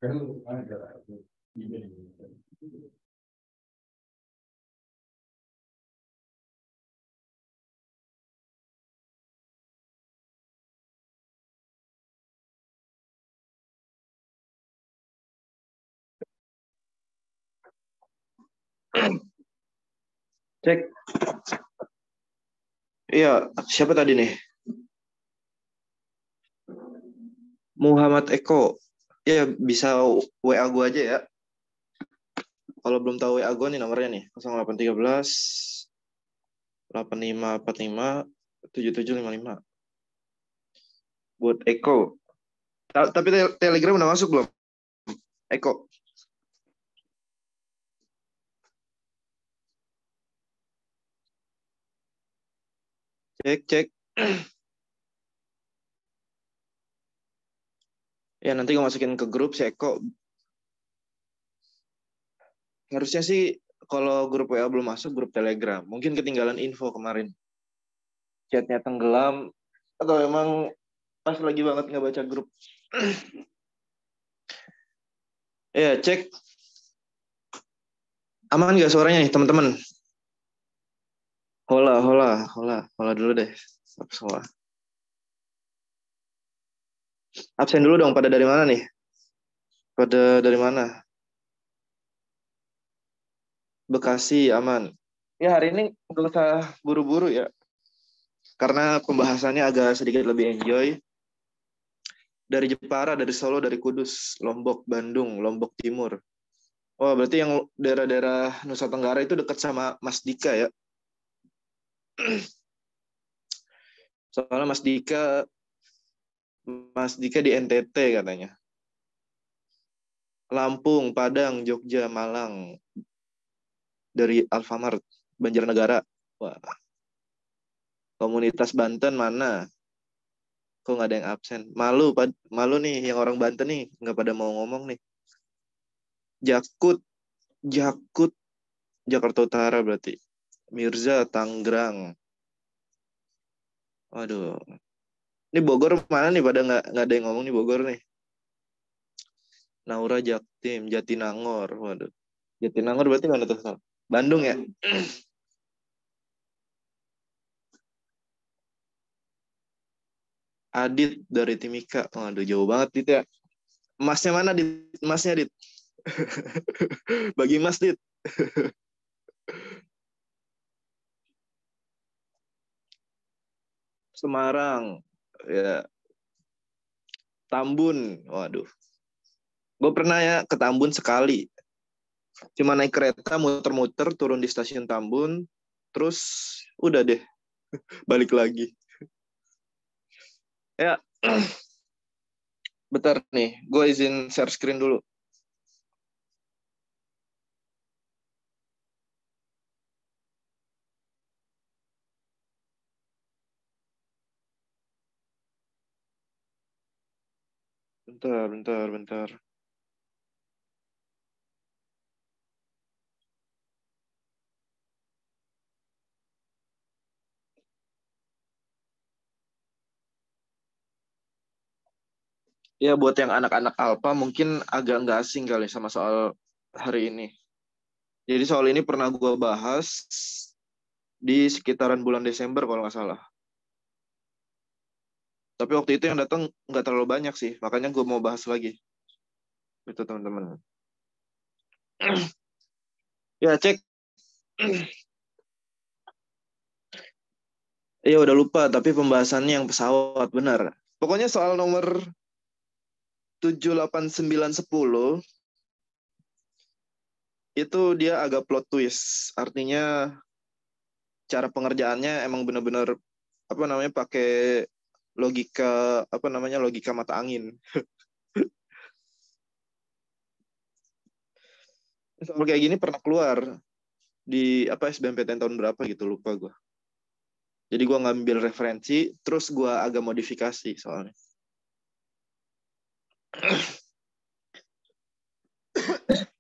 Cek. Iya, siapa tadi nih? Muhammad Eko. Ya, bisa WA gue aja ya. Kalau belum tahu WA gue nih nomornya nih. 0813 8545 7755. Buat Eko. Tapi Telegram udah masuk belum? Eko. Cek. Ya, nanti gue masukin ke grup si Eko. Harusnya sih kalau grup WA belum masuk, grup Telegram. Mungkin ketinggalan info kemarin. Chatnya tenggelam. Atau emang pas lagi banget nggak baca grup. Ya, cek. Aman nggak suaranya nih, teman-teman? Hola dulu deh. Hola. Absen dulu dong, pada dari mana nih? Pada dari mana? Bekasi, aman. Ya, hari ini nggak usah buru-buru ya. Karena pembahasannya agak sedikit lebih enjoy. Dari Jepara, dari Solo, dari Kudus, Lombok, Bandung, Lombok Timur. Oh, berarti yang daerah-daerah Nusa Tenggara itu dekat sama Mas Dika ya? Soalnya Mas Dika di NTT katanya. Lampung, Padang, Jogja, Malang. Dari Alfamart, Banjarnegara. Wah, komunitas Banten mana? Kok nggak ada yang absen? Malu nih yang orang Banten nih, nggak pada mau ngomong nih. Jakut, Jakut, Jakarta Utara berarti. Mirza, Tangerang. Waduh, ini Bogor mana nih? Pada nggak ada yang ngomong nih Bogor nih. Naura, Jaktim, Jatinangor. Waduh, Jatinangor berarti mana tuh? Bandung ya? Adit dari Timika. Waduh, jauh banget Dit ya. Emasnya mana Dit? Emasnya Dit. Bagi Mas Dit. Semarang. Ya, Tambun. Waduh. Gue pernah ya ke Tambun sekali. Cuma naik kereta muter-muter turun di stasiun Tambun. Terus udah deh balik lagi. Ya, bentar nih. Gue izin share screen dulu. Bentar. Ya, buat yang anak-anak Alpa mungkin agak nggak asing kali sama soal hari ini. Jadi soal ini pernah gue bahas di sekitaran bulan Desember kalau nggak salah. Tapi waktu itu yang datang nggak terlalu banyak sih, makanya gue mau bahas lagi. Itu teman-teman. Ya, cek. Ya udah lupa, tapi pembahasannya yang pesawat, benar. Pokoknya soal nomor 78910 itu dia agak plot twist. Artinya cara pengerjaannya emang benar-benar apa namanya pakai logika mata angin. Soal kayak gini pernah keluar di SBMPTN tahun berapa gitu lupa gue. Jadi gue ngambil referensi, terus gue agak modifikasi soalnya.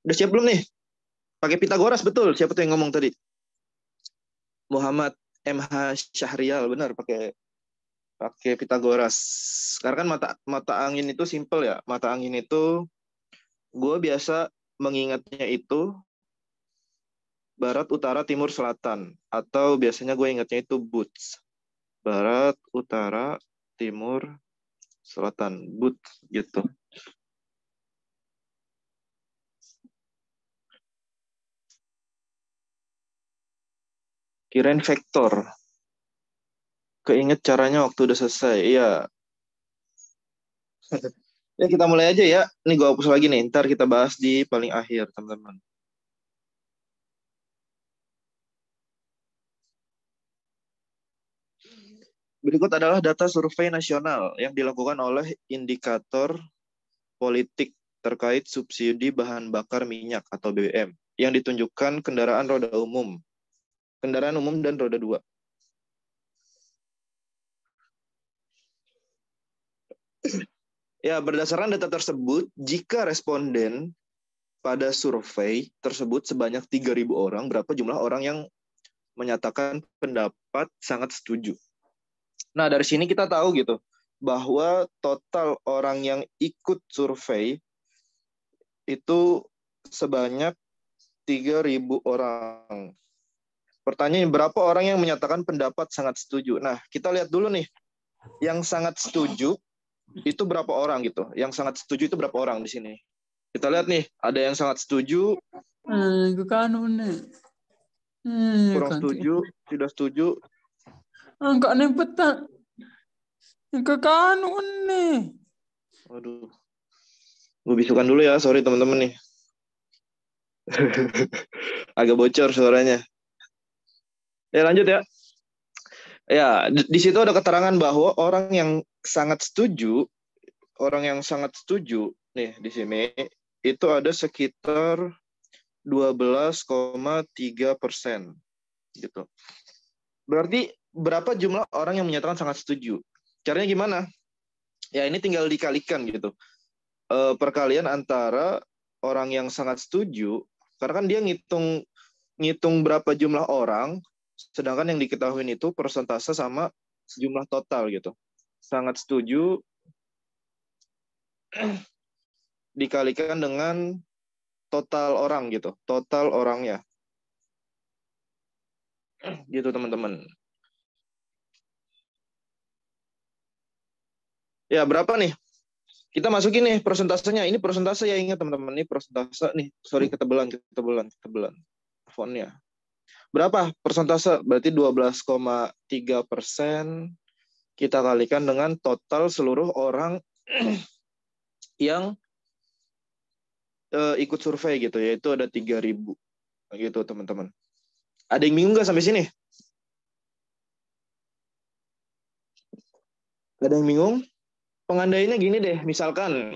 Udah siap belum nih? Pakai Pitagoras betul. Siapa tuh yang ngomong tadi? Muhammad MH Syahrial, benar pakai Pitagoras. Karena kan mata angin itu simple ya. Mata angin itu Gue biasa mengingatnya itu barat, utara, timur, selatan. Atau biasanya gue ingatnya itu boots. Barat, utara, timur, selatan. Boots gitu. Kirain vektor. Keinget caranya waktu udah selesai. Iya. Ya kita mulai aja ya. Ini gue hapus lagi nih. Ntar kita bahas di paling akhir, teman-teman. Berikut adalah data survei nasional yang dilakukan oleh Indikator Politik terkait subsidi bahan bakar minyak atau BBM yang ditunjukkan kendaraan roda umum, kendaraan umum dan roda dua. Ya, berdasarkan data tersebut, jika responden pada survei tersebut sebanyak 3.000 orang, berapa jumlah orang yang menyatakan pendapat sangat setuju. Nah, dari sini kita tahu gitu, bahwa total orang yang ikut survei itu sebanyak 3.000 orang. Pertanyaan, berapa orang yang menyatakan pendapat sangat setuju? Nah, kita lihat dulu nih, yang sangat setuju itu berapa orang gitu? Yang sangat setuju itu berapa orang di sini? Kita lihat nih, ada yang sangat setuju, kurang setuju, tidak setuju. Enggak nih petang. Kekanun nih. Waduh, gue bisukan dulu ya, sorry teman-teman nih. Agak bocor suaranya. Ya lanjut ya. Ya, di situ ada keterangan bahwa orang yang sangat setuju nih di sini itu ada sekitar 12,3% gitu. Berarti berapa jumlah orang yang menyatakan sangat setuju? Caranya gimana? Ya ini tinggal dikalikan gitu. Perkalian antara orang yang sangat setuju, karena kan dia ngitung berapa jumlah orang, sedangkan yang diketahui itu persentase sama jumlah total gitu. Sangat setuju dikalikan dengan total orang gitu, total orangnya. Gitu teman-teman. Ya berapa nih? Kita masukin nih persentasenya. Ini persentase ya, ingat teman-teman. Ini persentase nih. Sorry, ketebalan. Fontnya. Berapa persentase? Berarti 12,3%. Kita kalikan dengan total seluruh orang yang ikut survei gitu. Yaitu ada 3.000. Gitu teman-teman. Ada yang bingung nggak sampai sini? Ada yang bingung? Pengandainya gini deh. Misalkan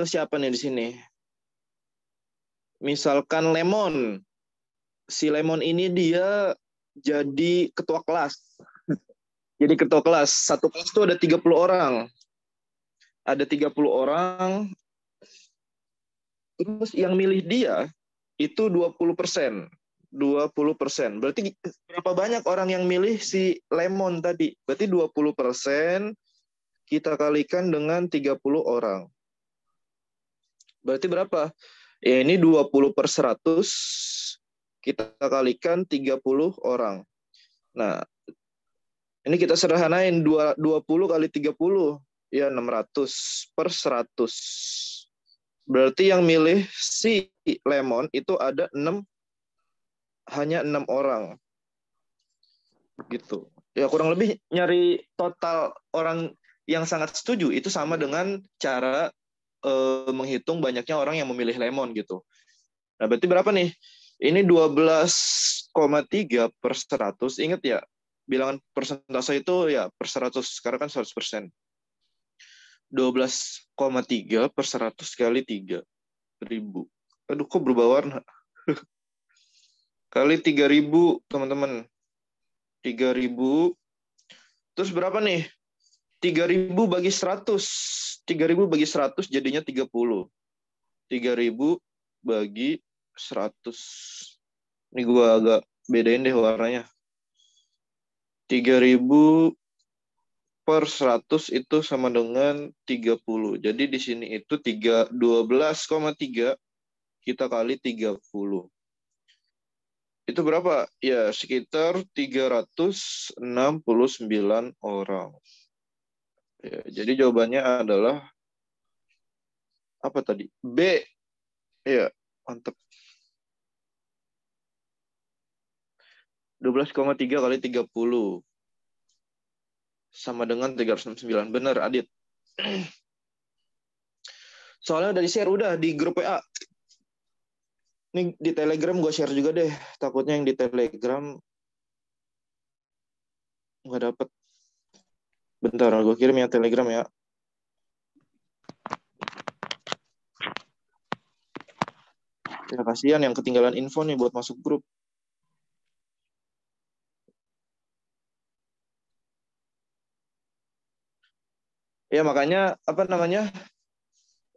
siapa nih di sini? Misalkan Lemon. Si Lemon ini dia jadi ketua kelas. Jadi ketua kelas. Satu kelas itu ada 30 orang. Ada 30 orang. Terus yang milih dia itu 20%. 20%. Berarti berapa banyak orang yang milih si Lemon tadi? Berarti 20% kita kalikan dengan 30 orang. Berarti berapa? Ya ini 20/100 kita kalikan 30 orang. Nah, ini kita sederhanain 20 kali 30 ya 600/100. Berarti yang milih si Lemon itu ada hanya 6 orang. Gitu. Ya kurang lebih nyari total orang yang sangat setuju itu sama dengan cara menghitung banyaknya orang yang memilih Lemon gitu. Nah, berarti berapa nih? Ini 12,3/100. Ingat ya, bilangan persentase itu ya per 100, sekarang kan 100%. 12,3/100 kali 3.000. Aduh, kok berubah warna? Kali 3.000, teman-teman. 3.000. Terus berapa nih? 3.000 bagi 100. 3.000 bagi 100 jadinya 30. 3.000 bagi 100. Ini gue agak bedain deh warnanya. 3.000 per 100 itu sama dengan 30. Jadi di sini itu 12,3 kita kali 30. Itu berapa? Ya, sekitar 369 orang. Ya, jadi jawabannya adalah apa tadi? B. Ya, mantap. 12,3 kali 30 sama dengan 369. Benar, Adit. Soalnya udah di-share udah di grup WA. Ini di Telegram gue share juga deh. Takutnya yang di Telegram nggak dapet. Bentar, gue kirim ya Telegram ya. Ya kasihan yang ketinggalan info nih buat masuk grup. Ya makanya apa namanya?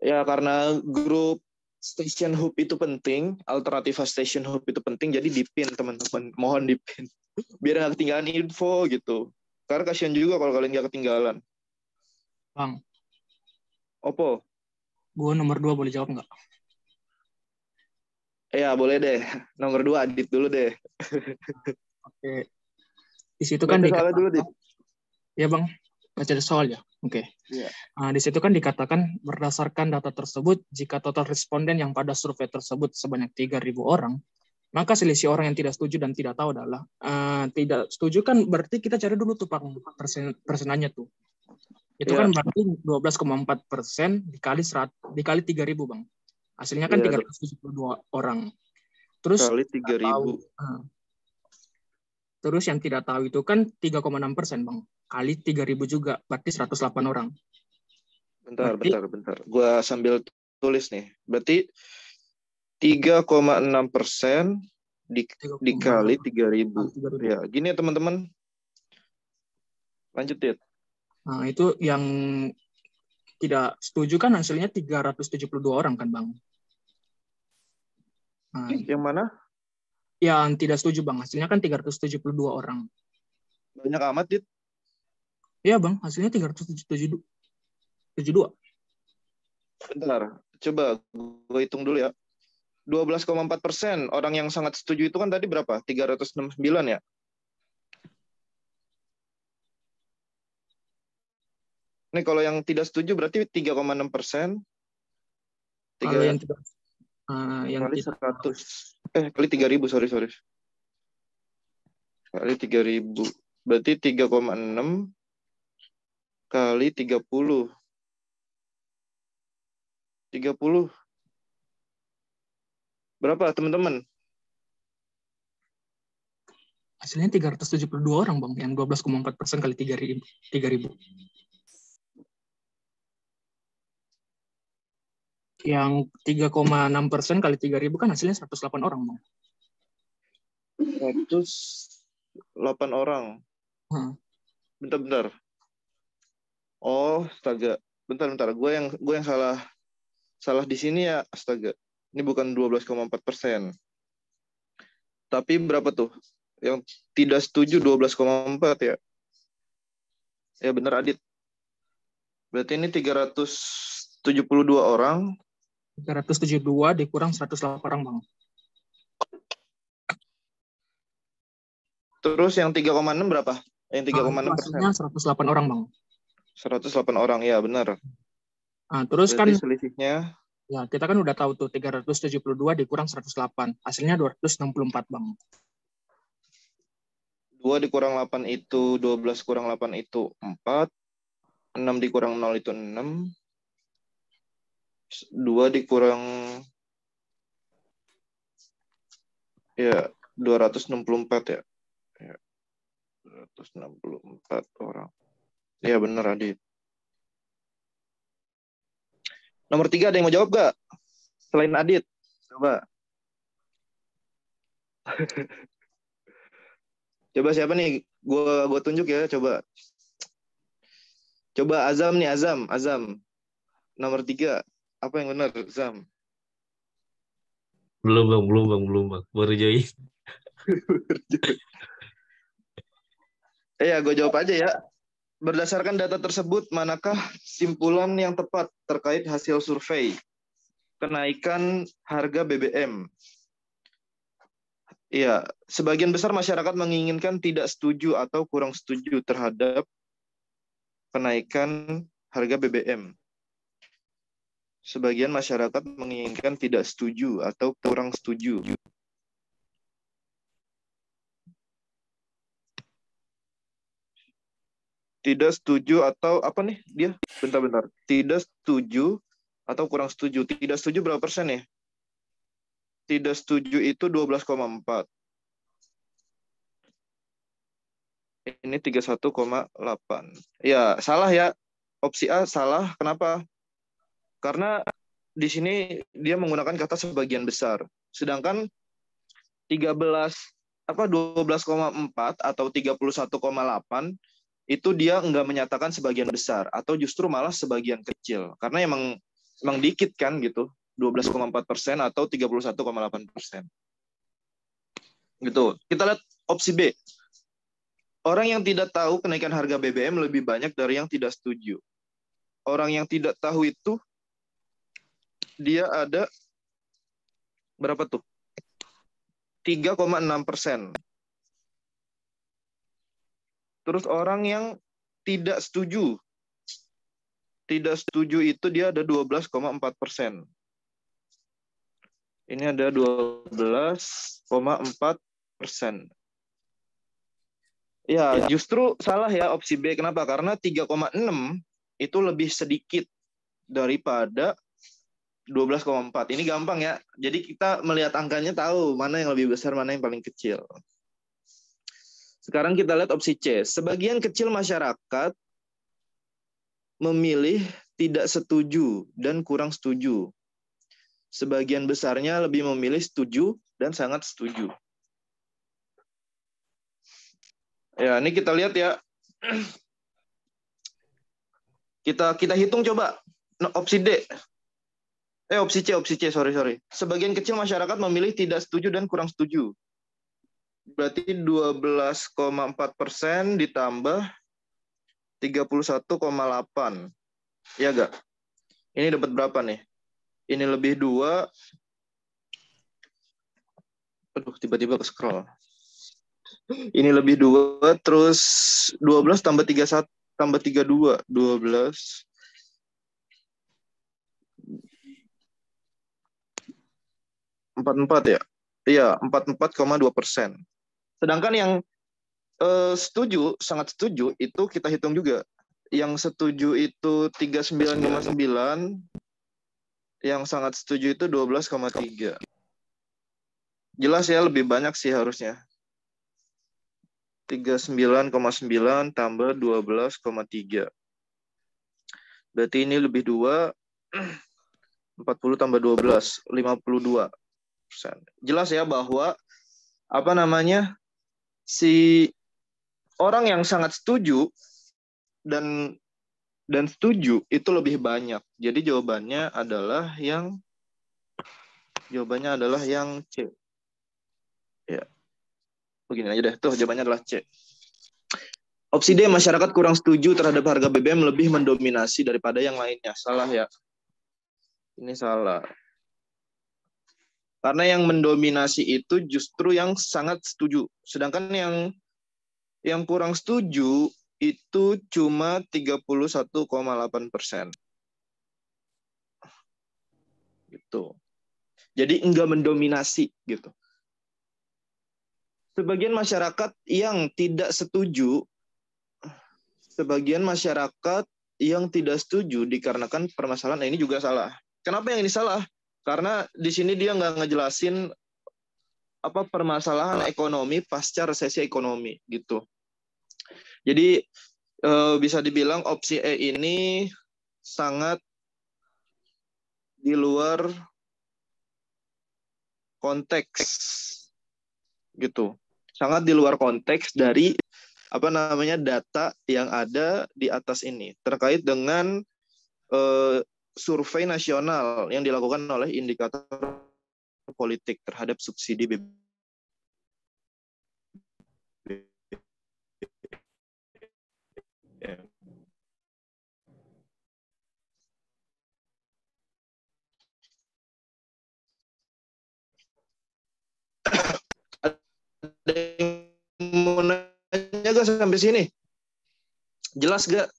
Ya karena grup Station Hub itu penting, Alternativa Station Hub itu penting, jadi dipin teman-teman, mohon dipin, biar nggak ketinggalan info gitu. Karena kasihan juga kalau kalian nggak ketinggalan. Bang, Opo? gue nomor 2 boleh jawab nggak? Ya boleh deh, nomor 2 Adit dulu deh. Oke. Di situ kan Baca soalnya dulu, dikatakan, Dit. ya bang, baca soal ya. Oke. Iya. Di situ kan dikatakan berdasarkan data tersebut, jika total responden yang pada survei tersebut sebanyak 3.000 orang, maka selisih orang yang tidak setuju dan tidak tahu adalah tidak setuju kan berarti kita cari dulu tuh Pak persenannya tuh. Itu Iya. kan berarti 12,4% dikali 3.000 Bang. Hasilnya kan Iya, 372 orang. Terus kali tidak tahu. 3.000. Terus yang tidak tahu itu kan 3,6% Bang. Kali 3.000 juga, berarti 108 orang. Berarti, Bentar. Gua sambil tulis nih. Berarti 3,6% dikali 3.000. 3.000. Ya, gini ya teman-teman. Lanjut, Dit. Nah, itu yang tidak setuju kan hasilnya 372 orang kan Bang. Nah, Yang mana? yang tidak setuju Bang, hasilnya kan 372 orang. Banyak amat, Dit. Iya Bang, hasilnya 372. Bentar. Coba gue hitung dulu ya. 12,4% orang yang sangat setuju itu kan tadi berapa? 369 ya? Ini kalau yang tidak setuju berarti 3,6%. Kalau yang tidak Kali 100. Kali 3.000, sorry. Kali 3.000. Berarti 3,6 kali 30. 30. Berapa, teman-teman? hasilnya 372 orang Bang, yang 12,4% kali 3.000. Yang 3,6% kali 3.000 kan hasilnya 108 orang Bang. 108 orang. Bentar. Oh, astaga. Bentar. Gue yang salah di sini ya, astaga. Ini bukan 12,4%. Tapi berapa tuh? Yang tidak setuju 12,4 ya? Ya benar, Adit. Berarti ini 372 orang. 372 dikurang 108 orang Bang. Terus yang 3,6 berapa? Yang 3,6%. Hasilnya 108 orang Bang. 108 orang, ya benar. Terus berarti kan selisihnya, ya kita kan udah tahu tuh 372 dikurang 108. Hasilnya 264 Bang. 2 dikurang 8 itu 12 kurang 8 itu 4. 6 dikurang 0 itu 6. 2 dikurang ya 264 ya. 264 orang. Ya benar, Adit. Nomor 3 ada yang mau jawab gak? Selain Adit. Coba. Coba siapa nih? Gua tunjuk ya, coba. Coba Azam nih, Azam. Nomor 3. Apa yang benar, Azam? Belum bang. Baru join. Ya, gue jawab aja ya. Berdasarkan data tersebut, manakah simpulan yang tepat terkait hasil survei kenaikan harga BBM? Ya, sebagian besar masyarakat menginginkan tidak setuju atau kurang setuju terhadap kenaikan harga BBM. Sebagian masyarakat menginginkan tidak setuju atau kurang setuju. Tidak setuju atau apa nih dia? Bentar-bentar. Tidak setuju atau kurang setuju. Tidak setuju berapa persen ya? Tidak setuju itu 12,4. Ini 31,8. Ya, salah ya. Opsi A salah. Kenapa? Karena di sini dia menggunakan kata sebagian besar. Sedangkan 12,4 atau 31,8 itu dia enggak menyatakan sebagian besar atau justru malah sebagian kecil. Karena emang dikit kan gitu. 12,4% atau 31,8%. Gitu. Kita lihat opsi B. Orang yang tidak tahu kenaikan harga BBM lebih banyak dari yang tidak setuju. Orang yang tidak tahu itu dia ada berapa tuh? 3,6%. Terus orang yang tidak setuju. Tidak setuju itu dia ada 12,4%. Ini ada 12,4%. Ya, justru salah ya opsi B. Kenapa? Karena 3,6 itu lebih sedikit daripada 12,4. Ini gampang ya. Jadi kita melihat angkanya tahu mana yang lebih besar, mana yang paling kecil. Sekarang kita lihat opsi C. Sebagian kecil masyarakat memilih tidak setuju dan kurang setuju. Sebagian besarnya lebih memilih setuju dan sangat setuju. Ya, ini kita lihat ya. Kita hitung coba. Opsi D. Opsi C, sorry. Sebagian kecil masyarakat memilih tidak setuju dan kurang setuju. Berarti 12,4% ditambah 31,8. Ya gak? Ini dapat berapa nih? Ini lebih 2. Aduh, tiba-tiba ke scroll. Ini lebih 2, terus 12 tambah 31 tambah 32. 12. 44 ya? Iya, 44,2%. Sedangkan yang setuju, sangat setuju, itu kita hitung juga. Yang setuju itu 39,9, yang sangat setuju itu 12,3. Jelas ya, lebih banyak sih harusnya. 39,9 tambah 12,3. Berarti ini lebih 2, 40 tambah 12, 52%. Jelas ya bahwa si orang yang sangat setuju dan setuju itu lebih banyak. Jadi jawabannya adalah yang C. Ya. Begini aja deh. Tuh jawabannya adalah C. Opsi D, masyarakat kurang setuju terhadap harga BBM lebih mendominasi daripada yang lainnya. Salah ya. Ini salah. Karena yang mendominasi itu justru yang sangat setuju. Sedangkan yang kurang setuju itu cuma 31,8%. Gitu. Jadi enggak mendominasi gitu. Sebagian masyarakat yang tidak setuju dikarenakan permasalahan ini juga salah. Kenapa yang ini salah? Karena di sini dia nggak ngejelasin apa permasalahan ekonomi pasca resesi ekonomi gitu. Jadi bisa dibilang opsi E ini sangat di luar konteks gitu. Sangat di luar konteks dari data yang ada di atas ini terkait dengan survei nasional yang dilakukan oleh indikator politik terhadap subsidi BBM. gak sampai sini? Jelas gak?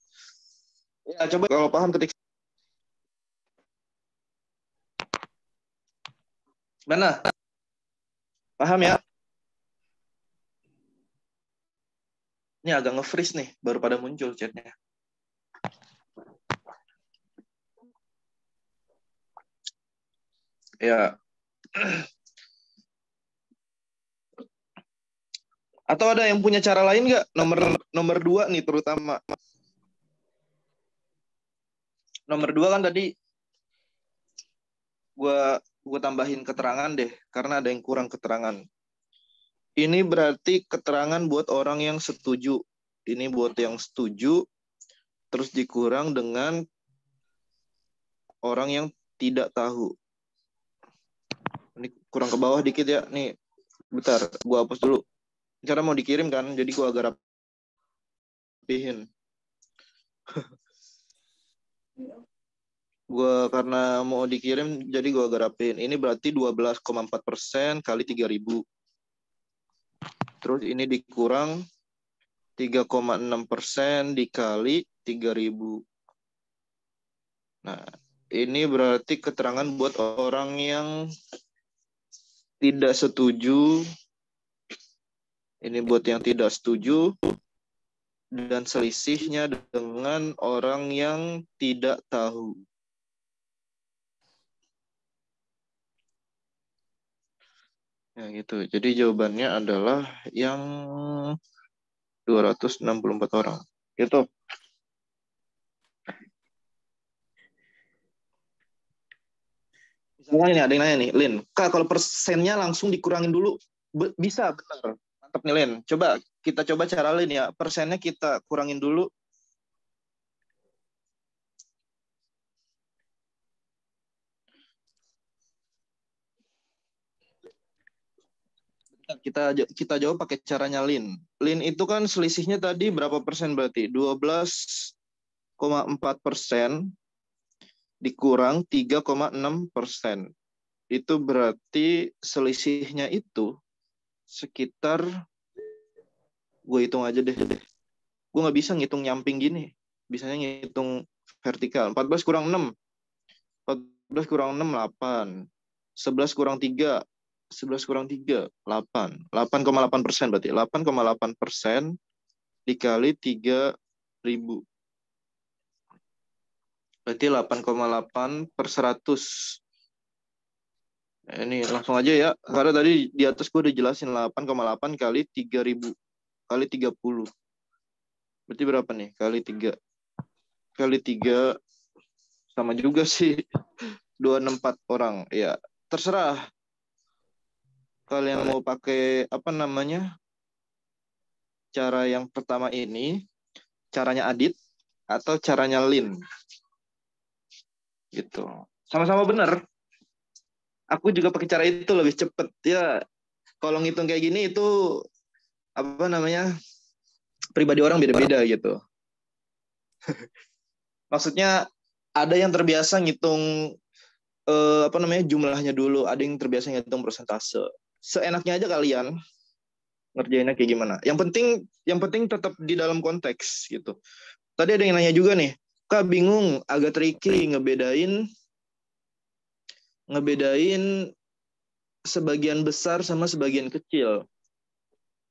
Ya, coba kalau paham ketik. Mana? Paham ya? Ini agak nge-freeze nih, baru pada muncul chatnya. Ya. Atau ada yang punya cara lain nggak? Nomor 2 nih terutama. Nomor 2 kan tadi gue tambahin keterangan deh, karena ada yang kurang keterangan. Ini berarti keterangan buat orang yang setuju. Ini buat yang setuju, terus dikurang dengan orang yang tidak tahu. Ini kurang ke bawah dikit ya. Nih, bentar, gue hapus dulu. Cara mau dikirim kan, jadi gue agak rapihin. Gue karena mau dikirim, jadi gue agak rapihin. Ini berarti 12,4% kali 3.000. Terus ini dikurang 3,6% dikali 3.000. Nah, ini berarti keterangan buat orang yang tidak setuju. Ini buat yang tidak setuju. Dan selisihnya dengan orang yang tidak tahu. Ya gitu. Jadi jawabannya adalah yang 264 orang. Gitu. Misalnya ini ada yang nanya nih, Lin, Kak kalau persennya langsung dikurangin dulu, bisa, benar. Mantap nih, Lin. Coba kita coba cara Lin ya, persennya kita kurangin dulu. Kita jawab pakai caranya Lin. Lin itu kan selisihnya tadi berapa persen berarti? 12,4% dikurang 3,6%. Itu berarti selisihnya itu sekitar, gue hitung aja deh. Gue nggak bisa ngitung nyamping gini. Bisanya ngitung vertikal. 14 kurang 6. 14 kurang 6, 8. 11 kurang 3. 11 kurang 3, 8. 8,8% berarti. 8,8% dikali 3.000. Berarti 8,8 per 100. Ini langsung aja ya. Karena tadi di atas gue udah jelasin 8,8 kali 3.000 kali 30. Berarti berapa nih? Kali 3. Kali 3 sama juga sih. 264 orang. Ya, terserah. Kalian mau pakai apa namanya? Cara yang pertama ini, caranya Adit atau caranya Lin. Gitu. Sama-sama benar. Aku juga pakai cara itu lebih cepet ya. Kalau ngitung kayak gini itu apa namanya? Pribadi orang beda-beda gitu. Maksudnya ada yang terbiasa ngitung apa namanya jumlahnya dulu, ada yang terbiasa ngitung persentase. Seenaknya aja kalian ngerjainnya kayak gimana. Yang penting tetap di dalam konteks gitu. Tadi ada yang nanya juga nih, Kak bingung, agak tricky ngebedain sebagian besar sama sebagian kecil.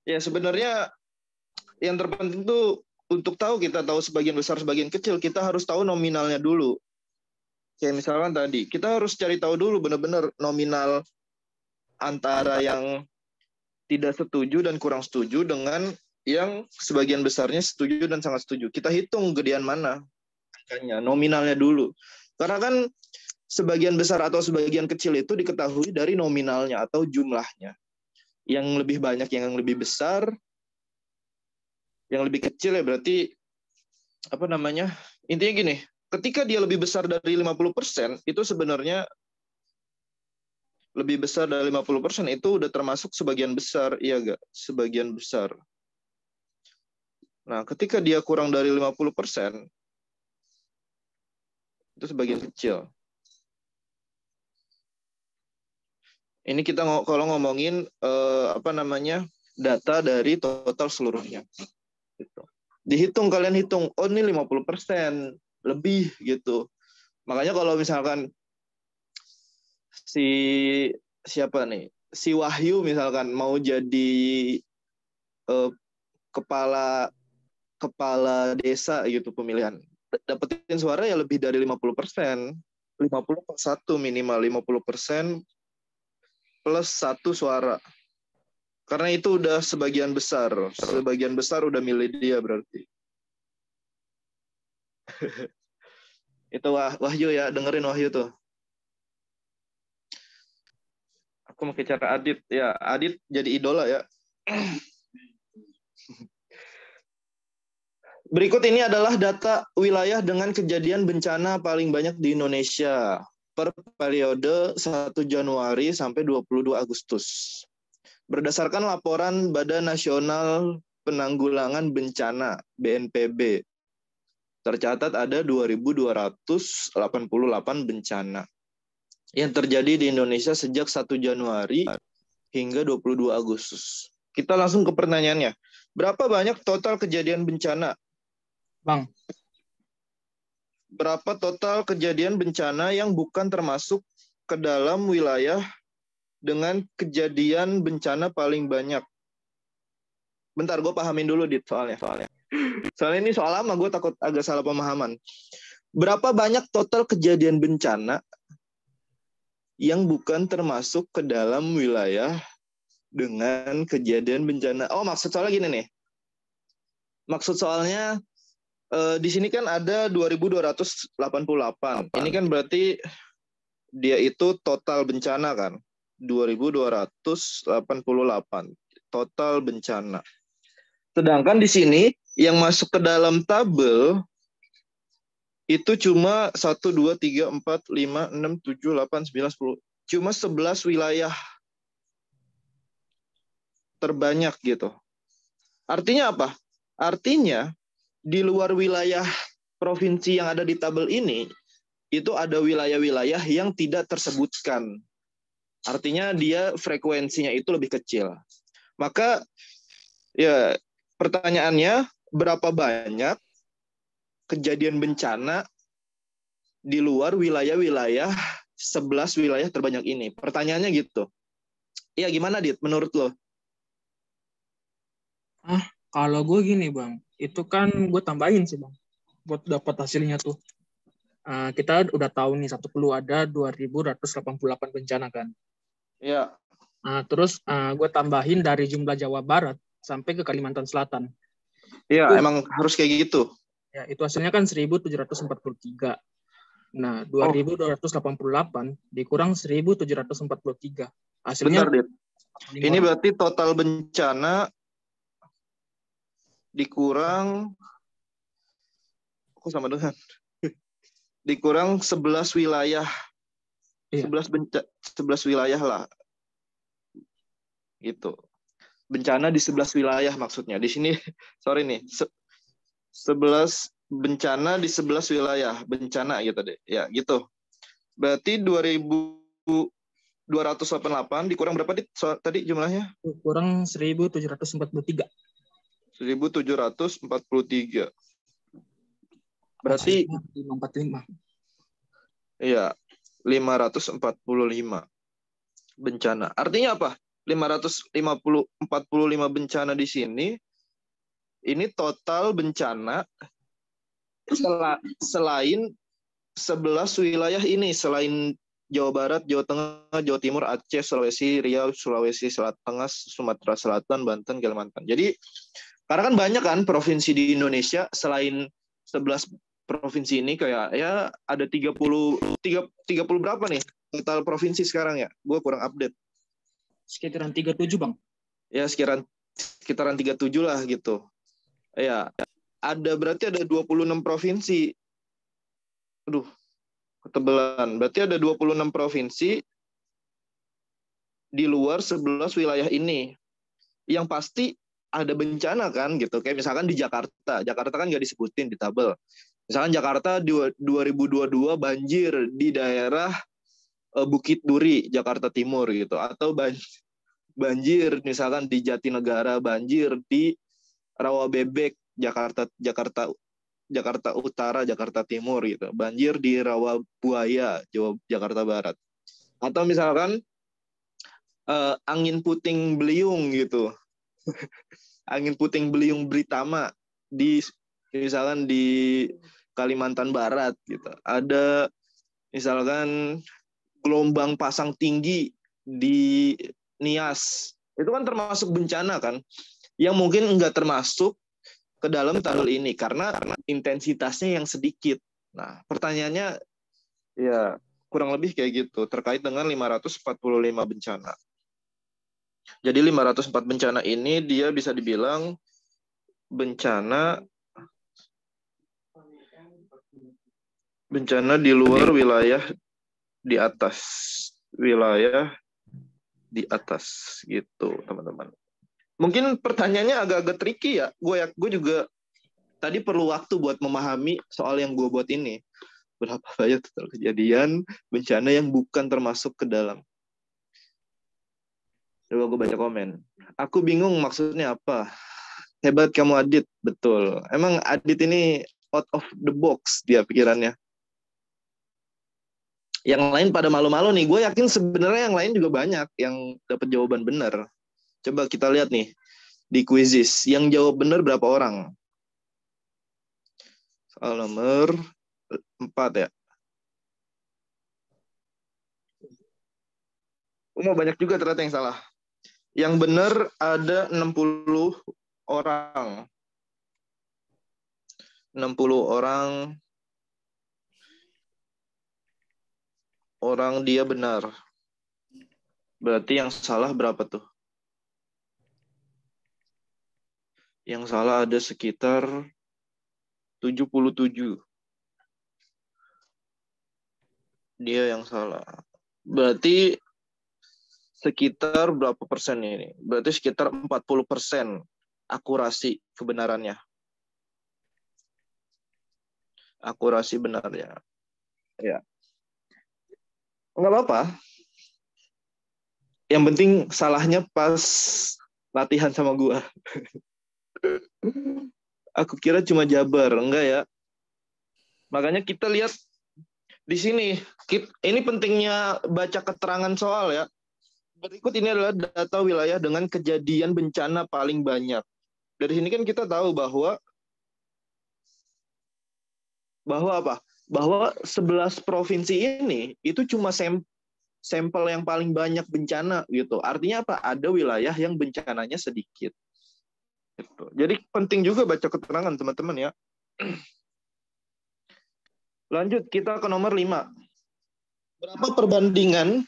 Ya sebenarnya yang terpenting tuh untuk kita tahu sebagian besar sebagian kecil, kita harus tahu nominalnya dulu. Kayak misalkan tadi, kita harus cari tahu dulu benar-benar nominal antara yang tidak setuju dan kurang setuju dengan yang sebagian besarnya setuju dan sangat setuju. Kita hitung gedean mana angkanya, nominalnya dulu. Karena kan sebagian besar atau sebagian kecil itu diketahui dari nominalnya atau jumlahnya. Yang lebih banyak, yang lebih besar, yang lebih kecil ya berarti apa namanya? Intinya gini, ketika dia lebih besar dari 50%, itu sebenarnya lebih besar dari 50% itu udah termasuk sebagian besar, iya gak? Sebagian besar. Nah, ketika dia kurang dari 50%, itu sebagian kecil. Ini kita kalau ngomongin apa namanya data dari total seluruhnya. Gitu. Dihitung, kalian hitung, oh ini 50% lebih gitu. Makanya kalau misalkan siapa nih? Si Wahyu misalkan mau jadi kepala desa gitu pemilihan. Dapetin suara ya lebih dari 50%. 50+1 minimal 50% plus 1 suara. Karena itu udah sebagian besar udah milih dia berarti. Itu Wahyu ya, dengerin Wahyu tuh. Aku mau bicara Adit ya, Adit jadi idola ya. Berikut ini adalah data wilayah dengan kejadian bencana paling banyak di Indonesia per periode 1 Januari sampai 22 Agustus. Berdasarkan laporan Badan Nasional Penanggulangan Bencana (BNPB), tercatat ada 2.288 bencana yang terjadi di Indonesia sejak 1 Januari hingga 22 Agustus. Kita langsung ke pertanyaannya. Berapa banyak total kejadian bencana? Bang. Berapa total kejadian bencana yang bukan termasuk ke dalam wilayah dengan kejadian bencana paling banyak? Bentar, gue pahamin dulu Dit soalnya. Soalnya ini soal lama, gue takut agak salah pemahaman. Berapa banyak total kejadian bencana yang bukan termasuk ke dalam wilayah dengan kejadian bencana? Oh, maksud soalnya gini nih. Maksud soalnya di sini kan ada 2.288. Ini kan berarti dia itu total bencana kan? 2.288 total bencana. Sedangkan di sini yang masuk ke dalam tabel itu cuma 1, 2, 3, 4, 5, 6, 7, 8, 9, 10. Cuma 11 wilayah terbanyak gitu. Artinya apa? Artinya di luar wilayah provinsi yang ada di tabel ini, itu ada wilayah-wilayah yang tidak tersebutkan. Artinya dia frekuensinya itu lebih kecil. Maka ya pertanyaannya, berapa banyak kejadian bencana di luar wilayah-wilayah 11 wilayah terbanyak ini? Pertanyaannya gitu. Ya gimana Dit, menurut lo? Kalau gue gini Bang, itu kan gue tambahin sih Bang, buat dapat hasilnya tuh. Kita udah tahu nih satu clue ada 2.188 bencana kan. Ya. Terus gue tambahin dari jumlah Jawa Barat sampai ke Kalimantan Selatan. Iya, emang harus kayak gitu. Ya, itu hasilnya kan 1.743. Nah, 2.288 dikurang 1.743. Hasilnya. Bentar, Dit. Ini berarti total bencana dikurang, aku sama dengan dikurang 11 wilayah. Iya. 11 wilayah lah. Gitu. Bencana di 11 wilayah maksudnya. Di sini, sorry nih, 11 bencana di 11 wilayah. Bencana gitu deh. Ya, gitu. Berarti 2.288 dikurang berapa tadi jumlahnya? Kurang 1.743. 1.743. Berarti 545. Iya, 545 bencana. Artinya apa? 545 bencana di sini, ini total bencana selain 11 wilayah ini, selain Jawa Barat, Jawa Tengah, Jawa Timur, Aceh, Sulawesi, Riau, Sulawesi Tengah, Sumatera Selatan, Banten, Kalimantan. Jadi, karena kan banyak kan provinsi di Indonesia, selain 11 provinsi ini kayak ya ada 30 berapa nih total provinsi sekarang ya? Gue kurang update. Sekitaran 37, Bang. Ya, sekitaran 37 lah gitu. Ya, berarti ada 26 provinsi. Aduh, ketebelan. Berarti ada 26 provinsi di luar 11 wilayah ini. Yang pasti ada bencana kan gitu. Kayak misalkan di Jakarta. Jakarta kan nggak disebutin di tabel. Misalkan Jakarta 2022 banjir di daerah Bukit Duri, Jakarta Timur gitu. Atau banjir misalkan di Jatinegara, banjir di Rawabebek, Jakarta Jakarta Jakarta Utara, Jakarta Timur gitu. Banjir di Rawabuaya, Jakarta Barat. Atau misalkan angin puting beliung gitu. Angin puting beliung Britama misalkan di Kalimantan Barat gitu. Ada misalkan gelombang pasang tinggi di Nias. Itu kan termasuk bencana kan? Yang mungkin nggak termasuk ke dalam tabel ini karena intensitasnya yang sedikit. Nah, pertanyaannya ya kurang lebih kayak gitu terkait dengan 545 bencana. Jadi 504 bencana ini dia bisa dibilang bencana di luar wilayah di atas. Wilayah di atas gitu, teman-teman. Mungkin pertanyaannya agak-agak tricky ya. Gue juga tadi perlu waktu buat memahami soal yang gue buat ini. Berapa banyak total kejadian bencana yang bukan termasuk ke dalam. Coba gue baca komen. Aku bingung maksudnya apa. Hebat kamu Adit. Betul. Emang Adit ini out of the box dia pikirannya. Yang lain pada malu-malu nih. Gue yakin sebenarnya yang lain juga banyak yang dapat jawaban benar. Coba kita lihat nih di quizzes. Yang jawab benar berapa orang? Soal nomor 4 ya. Banyak juga ternyata yang salah. Yang benar ada 60 orang. 60 orang dia benar. Berarti yang salah berapa tuh? Yang salah ada sekitar 77. Dia yang salah. Berarti sekitar berapa persen ini? Berarti sekitar 40% akurasi kebenarannya. Akurasi benarnya. Ya. Enggak apa-apa. Yang penting salahnya pas latihan sama gua. Aku kira cuma Jabar, enggak ya. Makanya kita lihat di sini. Ini pentingnya baca keterangan soal ya. Berikut ini adalah data wilayah dengan kejadian bencana paling banyak. Dari sini kan kita tahu bahwa apa? Bahwa 11 provinsi ini itu cuma sampel yang paling banyak bencana gitu. Artinya apa? Ada wilayah yang bencananya sedikit. Gitu. Jadi penting juga baca keterangan teman-teman ya. Lanjut kita ke nomor 5. Berapa perbandingan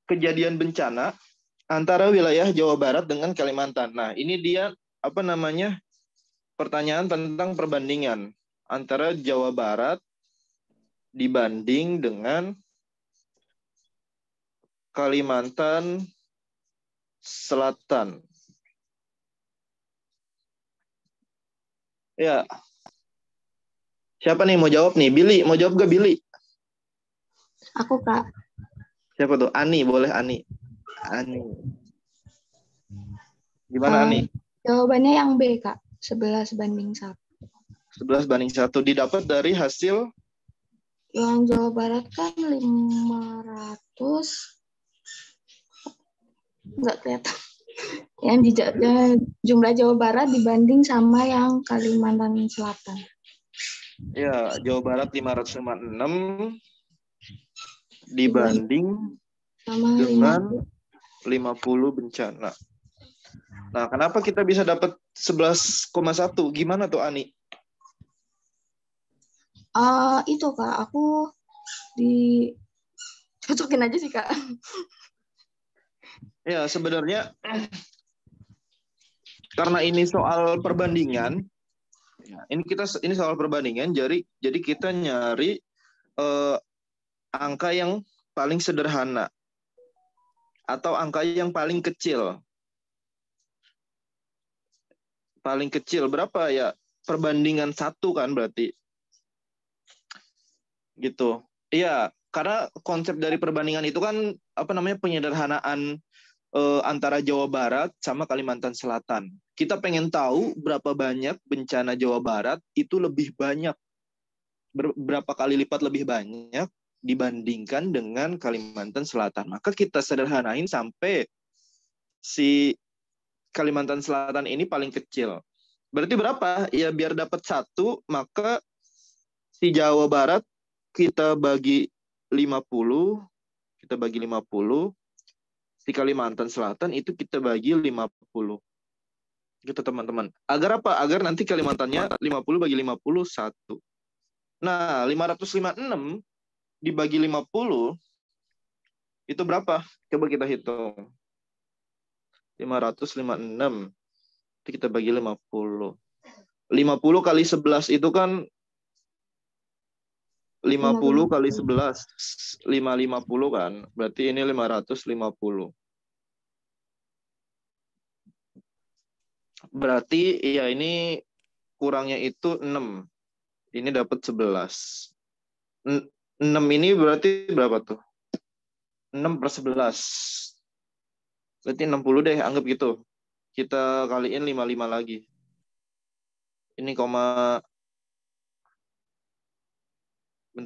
kejadian bencana antara wilayah Jawa Barat dengan Kalimantan? Nah, ini dia pertanyaan tentang perbandingan antara Jawa Barat dibanding dengan Kalimantan Selatan. Ya. Siapa nih mau jawab nih? Billy, mau jawab gak Billy? Aku, Kak. Siapa tuh? Ani, boleh Ani. Ani. Gimana Ani? Jawabannya yang B, Kak. 11/1. 11/1 didapat dari hasil? Yang Jawa Barat kan 500. Enggak kelihatan. Yang di jumlah Jawa Barat dibanding sama yang Kalimantan Selatan. Ya, Jawa Barat 556 dibanding sama dengan 50 bencana. Nah, kenapa kita bisa dapat 11,1? Gimana tuh Ani? Itu Kak, aku dicocokin aja sih Kak. Ya, sebenarnya karena ini soal perbandingan, ini soal perbandingan, jadi kita nyari angka yang paling sederhana atau angka yang paling kecil. Paling kecil berapa ya? Perbandingan 1 kan berarti. Gitu. Iya, karena konsep dari perbandingan itu kan penyederhanaan antara Jawa Barat sama Kalimantan Selatan. Kita pengen tahu berapa banyak bencana Jawa Barat itu lebih banyak, berapa kali lipat lebih banyak dibandingkan dengan Kalimantan Selatan. Maka kita sederhanain sampai si Kalimantan Selatan ini paling kecil. Berarti berapa? Ya biar dapat 1, maka si Jawa Barat kita bagi 50, si Kalimantan Selatan itu kita bagi 50. Gitu teman-teman. Agar apa? Agar nanti Kalimantannya 50 bagi 50, 1. Nah, 556 dibagi 50 itu berapa? Coba kita hitung. 556 itu kita bagi 50. 50 kali 11 itu kan 50 kali 11 550 kan. Berarti ini 550. Berarti ya ini kurangnya itu 6. Ini dapat 11. 6 ini berarti berapa tuh? 6 per 11. Berarti 60 deh, anggap gitu. Kita kaliin 55 lagi. Ini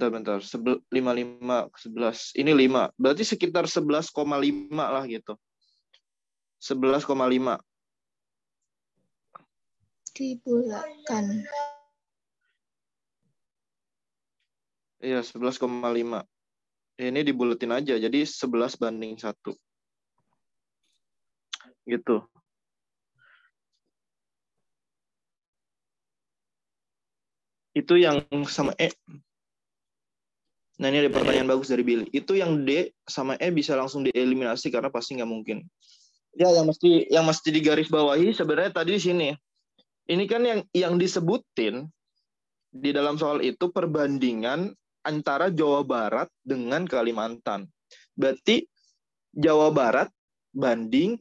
bentar. 55 ke 11. Ini 5. Berarti sekitar 11,5 lah gitu. 11,5. Dibulatkan. Iya, 11,5. Ini dibulatin aja, jadi 11 banding 1. Gitu. Itu yang sama E. Nah, ini ada pertanyaan bagus dari Billy. Itu yang D sama E bisa langsung dieliminasi karena pasti nggak mungkin. Ya, yang mesti digarisbawahi sebenarnya tadi di sini. Ini kan yang disebutin di dalam soal itu perbandingan antara Jawa Barat dengan Kalimantan. Berarti Jawa Barat banding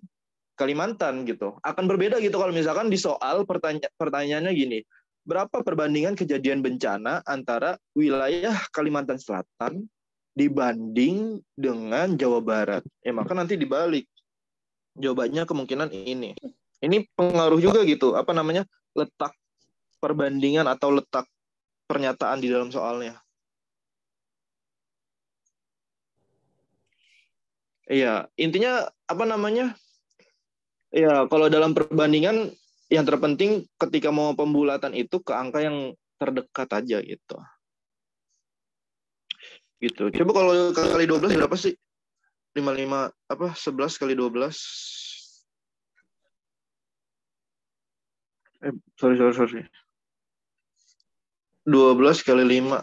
Kalimantan gitu. Akan berbeda gitu kalau misalkan di soal pertanyaannya gini. Berapa perbandingan kejadian bencana antara wilayah Kalimantan Selatan dibanding dengan Jawa Barat? Maka nanti dibalik. Jawabannya kemungkinan ini. Ini pengaruh juga gitu. Apa namanya? Letak perbandingan atau letak pernyataan di dalam soalnya. Iya, intinya apa namanya? Ya, kalau dalam perbandingan yang terpenting ketika mau pembulatan itu ke angka yang terdekat aja gitu. Gitu. Coba kalau kali 12 berapa sih? 55 apa 11 kali 12. Sorry. 12 kali 5.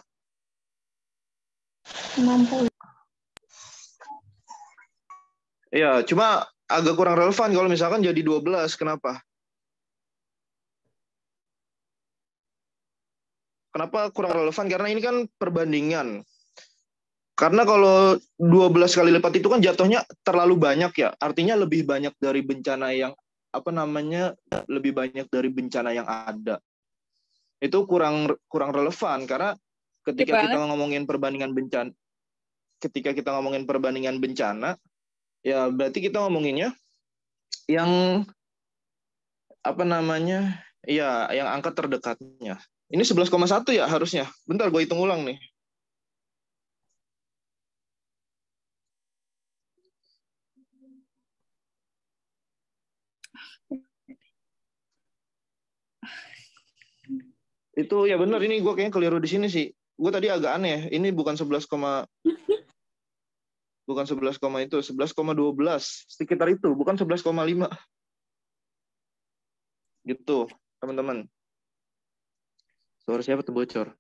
60. Iya, cuma agak kurang relevan kalau misalkan jadi 12. Kenapa? Kenapa kurang relevan? Karena ini kan perbandingan. Karena kalau 12 kali lipat itu kan jatuhnya terlalu banyak ya. Artinya lebih banyak dari bencana yang lebih banyak dari bencana yang ada. Itu kurang relevan karena ketika kita ngomongin perbandingan bencana, ya berarti kita ngomonginnya yang ya yang angka terdekatnya. Ini 11,1 ya harusnya. Bentar gue hitung ulang nih. Itu ya benar, ini gue kayaknya keliru di sini sih. Gue tadi agak aneh. Ini bukan 11, bukan 11, itu 11,12. Sekitar itu, bukan 11,5. Gitu, teman-teman. Suara siapa tuh bocor?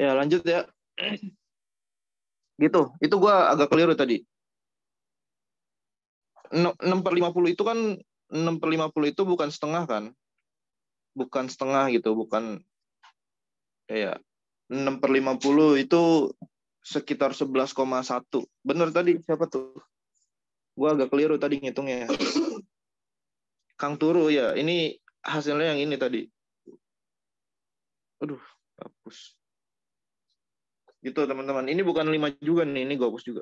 Ya, lanjut ya. Gitu, itu gue agak keliru tadi. 6/50 itu kan, 6/50 itu bukan setengah kan? Bukan setengah gitu, bukan kayak 6/50 itu sekitar 11,1. Bener tadi, siapa tuh? Gua agak keliru tadi ngitungnya. Kang Turu ya, ini hasilnya yang ini tadi. Aduh, hapus. Gitu teman-teman. Ini bukan 5 juga nih, ini gue hapus juga.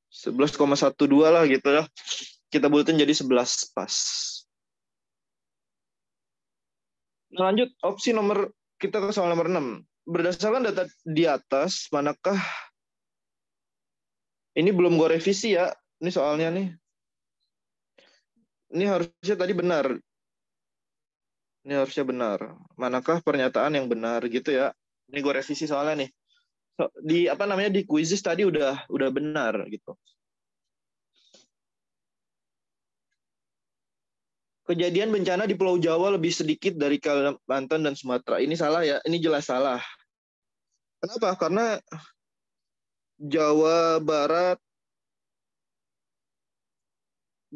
11,12 lah gitu ya. Kita bulatin jadi 11 pas. Nah, lanjut opsi nomor, kita ke soal nomor 6. Berdasarkan data di atas, manakah, ini belum gue revisi ya, ini soalnya nih. Ini harusnya tadi benar. Ini harusnya benar. Manakah pernyataan yang benar gitu ya. Ini gue revisi soalnya nih. Di apa namanya, di quizzes tadi udah benar gitu. Kejadian bencana di Pulau Jawa lebih sedikit dari Kalimantan dan Sumatera. Ini salah ya, ini jelas salah. Kenapa? Karena Jawa Barat,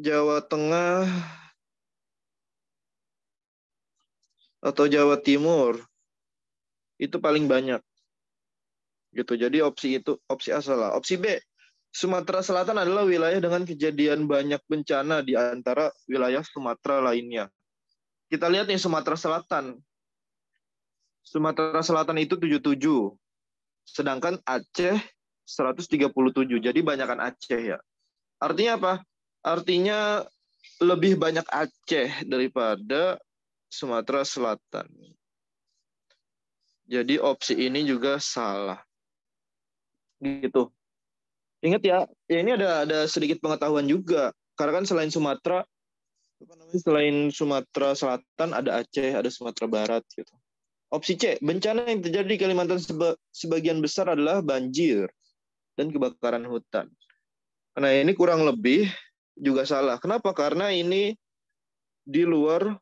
Jawa Tengah, atau Jawa Timur itu paling banyak. Gitu. Jadi opsi itu, opsi A salah. Opsi B, Sumatera Selatan adalah wilayah dengan kejadian banyak bencana di antara wilayah Sumatera lainnya. Kita lihat nih Sumatera Selatan. Sumatera Selatan itu 77. Sedangkan Aceh 137. Jadi banyakan Aceh ya. Artinya apa? Artinya lebih banyak Aceh daripada Sumatera Selatan. Jadi opsi ini juga salah. Gitu. Ingat ya, ini ada sedikit pengetahuan juga. Karena kan selain Sumatera Selatan ada Aceh, ada Sumatera Barat gitu. Opsi C, bencana yang terjadi di Kalimantan sebagian besar adalah banjir dan kebakaran hutan. Nah, ini kurang lebih juga salah. Kenapa? Karena ini di luar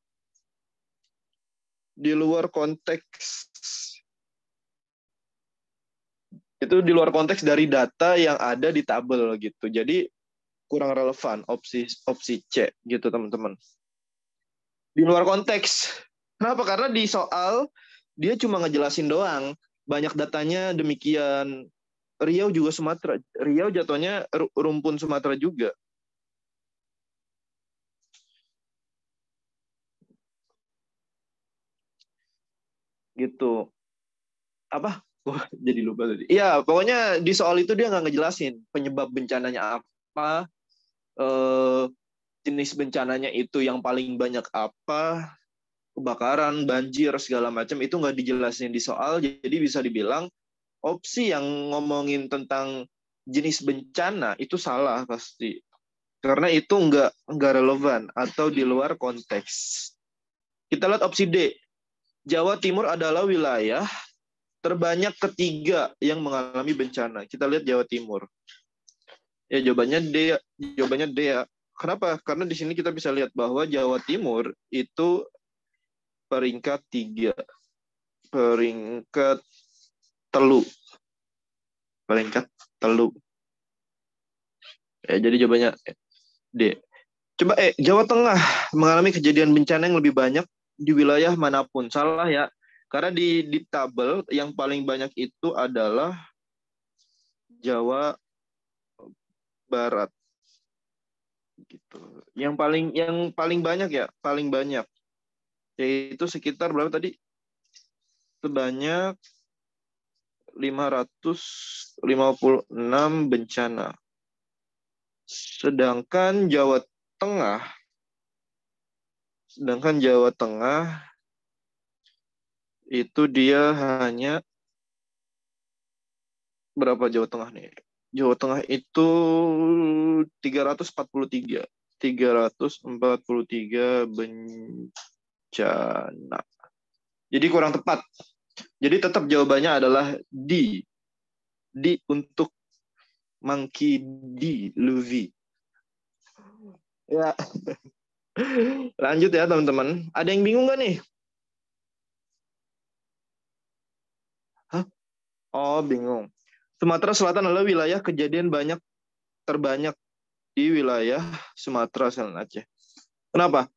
konteks. Itu di luar konteks dari data yang ada di tabel gitu. Jadi kurang relevan opsi C gitu teman-teman. Di luar konteks. Kenapa? Karena di soal dia cuma ngejelasin doang. Banyak datanya demikian. Riau juga Sumatera. Riau jatuhnya rumpun Sumatera juga. Gitu. Apa? Wah, jadi lupa tadi. Iya, pokoknya di soal itu dia nggak ngejelasin penyebab bencananya apa, jenis bencananya itu yang paling banyak apa, kebakaran, banjir, segala macam itu nggak dijelasin di soal. Jadi bisa dibilang opsi yang ngomongin tentang jenis bencana itu salah pasti. Karena itu nggak relevan atau di luar konteks. Kita lihat opsi D. Jawa Timur adalah wilayah terbanyak ketiga yang mengalami bencana. Kita lihat Jawa Timur. Ya jawabannya D. Jawabannya D ya. Kenapa? Karena di sini kita bisa lihat bahwa Jawa Timur itu peringkat 3. Peringkat telu. Peringkat telu. Ya, jadi jawabannya D. Coba Jawa Tengah mengalami kejadian bencana yang lebih banyak di wilayah manapun. Salah ya. Karena di tabel yang paling banyak itu adalah Jawa Barat. Gitu. Yang paling banyak ya, paling banyak. Yaitu sekitar berapa tadi? Sebanyak 556 bencana. Sedangkan Jawa Tengah itu dia hanya berapa Jawa Tengah nih? Jawa Tengah itu 343. 343 bencana. Jadi kurang tepat. Jadi tetap jawabannya adalah D. D untuk Monkey D. Luffy. Ya. Lanjut ya teman-teman. Ada yang bingung nggak nih? Hah? Oh, bingung. Sumatera Selatan adalah wilayah kejadian terbanyak di wilayah Sumatera Selatan Aceh. Kenapa?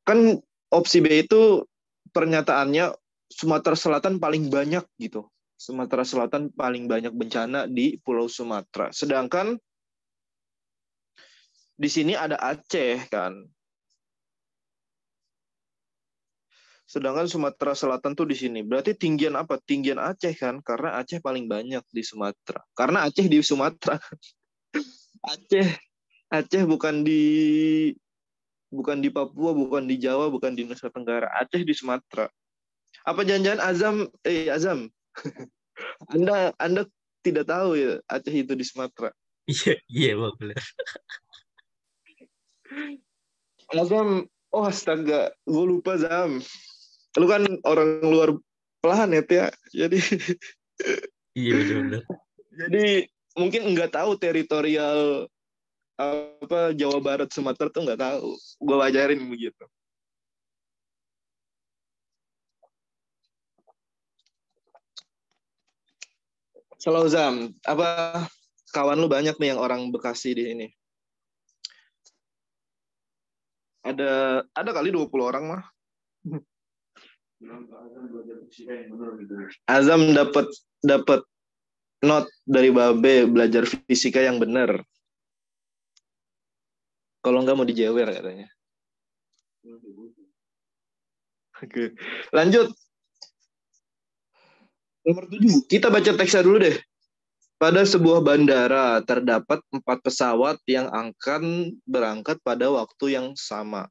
Kan opsi B itu pernyataannya Sumatera Selatan paling banyak gitu. Sumatera Selatan paling banyak bencana di Pulau Sumatera. Sedangkan di sini ada Aceh kan. Sedangkan Sumatera Selatan tuh di sini. Berarti tinggian apa? Tinggian Aceh kan? Karena Aceh paling banyak di Sumatera. Karena Aceh di Sumatera. Aceh bukan di Papua, bukan di Jawa, bukan di Nusa Tenggara. Aceh di Sumatera. Apa jangan-jangan Azam, Anda tidak tahu ya Aceh itu di Sumatera. Iya, iya bang benar. Azam, oh astaga, gue lupa Zam. Lu kan orang luar planet ya, jadi Iya benar-benar. jadi mungkin nggak tahu teritorial apa Jawa Barat Sumatera tuh nggak tahu. Gue ajarin begitu. Selalu Zam, apa kawan lu banyak nih yang orang Bekasi di sini? Ada kali 20 orang mah. Azam dapat not dari Babe belajar fisika yang benar. Kalau nggak mau dijewer katanya. Oke. Lanjut. Nomor 7. Kita baca teksnya dulu deh. Pada sebuah bandara terdapat 4 pesawat yang akan berangkat pada waktu yang sama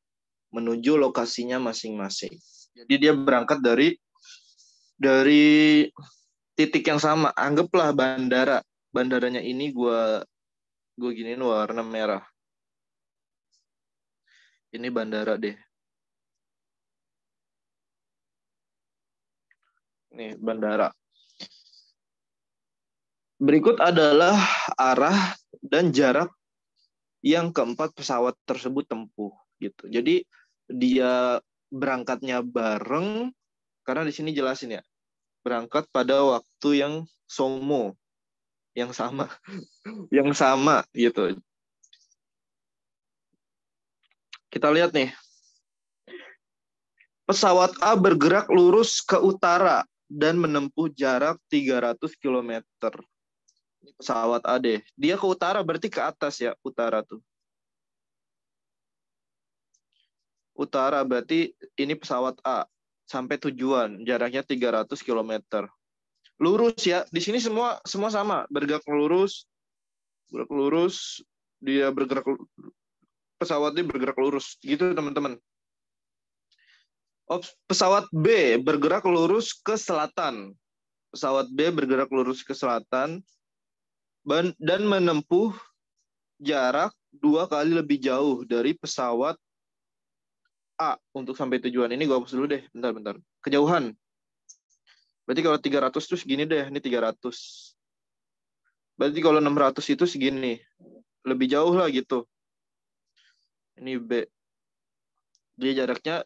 menuju lokasinya masing-masing. Jadi dia berangkat dari titik yang sama. Anggaplah bandara. Bandaranya ini gue giniin warna merah. Ini bandara deh. Nih bandara. Berikut adalah arah dan jarak yang keempat pesawat tersebut tempuh gitu. Jadi dia berangkatnya bareng karena di sini jelasin ya. Berangkat pada waktu yang somo, yang sama, yang sama gitu. Kita lihat nih. Pesawat A bergerak lurus ke utara dan menempuh jarak 300 km. Ini pesawat A deh. Dia ke utara berarti ke atas ya, utara tuh. Utara berarti ini pesawat A sampai tujuan, jaraknya 300 km. Lurus ya. Di sini semua sama, bergerak lurus, dia bergerak, pesawatnya bergerak lurus gitu teman-teman. Pesawat B bergerak lurus ke selatan. Pesawat B bergerak lurus ke selatan dan menempuh jarak 2 kali lebih jauh dari pesawat A untuk sampai tujuan. Ini gue hapus dulu deh, bentar. Kejauhan. Berarti kalau 300 itu segini deh, ini 300. Berarti kalau 600 itu segini. Lebih jauh lah gitu. Ini B. Dia jaraknya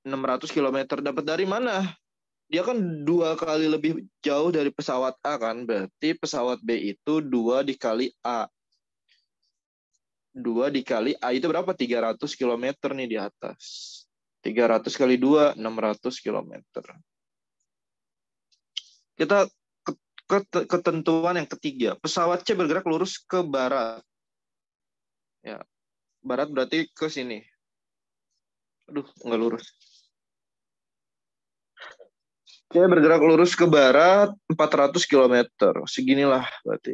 600 km. Dapat dari mana? Dia kan 2 kali lebih jauh dari pesawat A kan. Berarti pesawat B itu 2 dikali A. 2 dikali A itu berapa? 300 km nih di atas. 300 kali 2, 600 km. Kita ketentuan yang ketiga. Pesawat C bergerak lurus ke barat. Ya, barat berarti ke sini. Aduh, nggak lurus. C bergerak lurus ke barat 400 km. Seginilah berarti.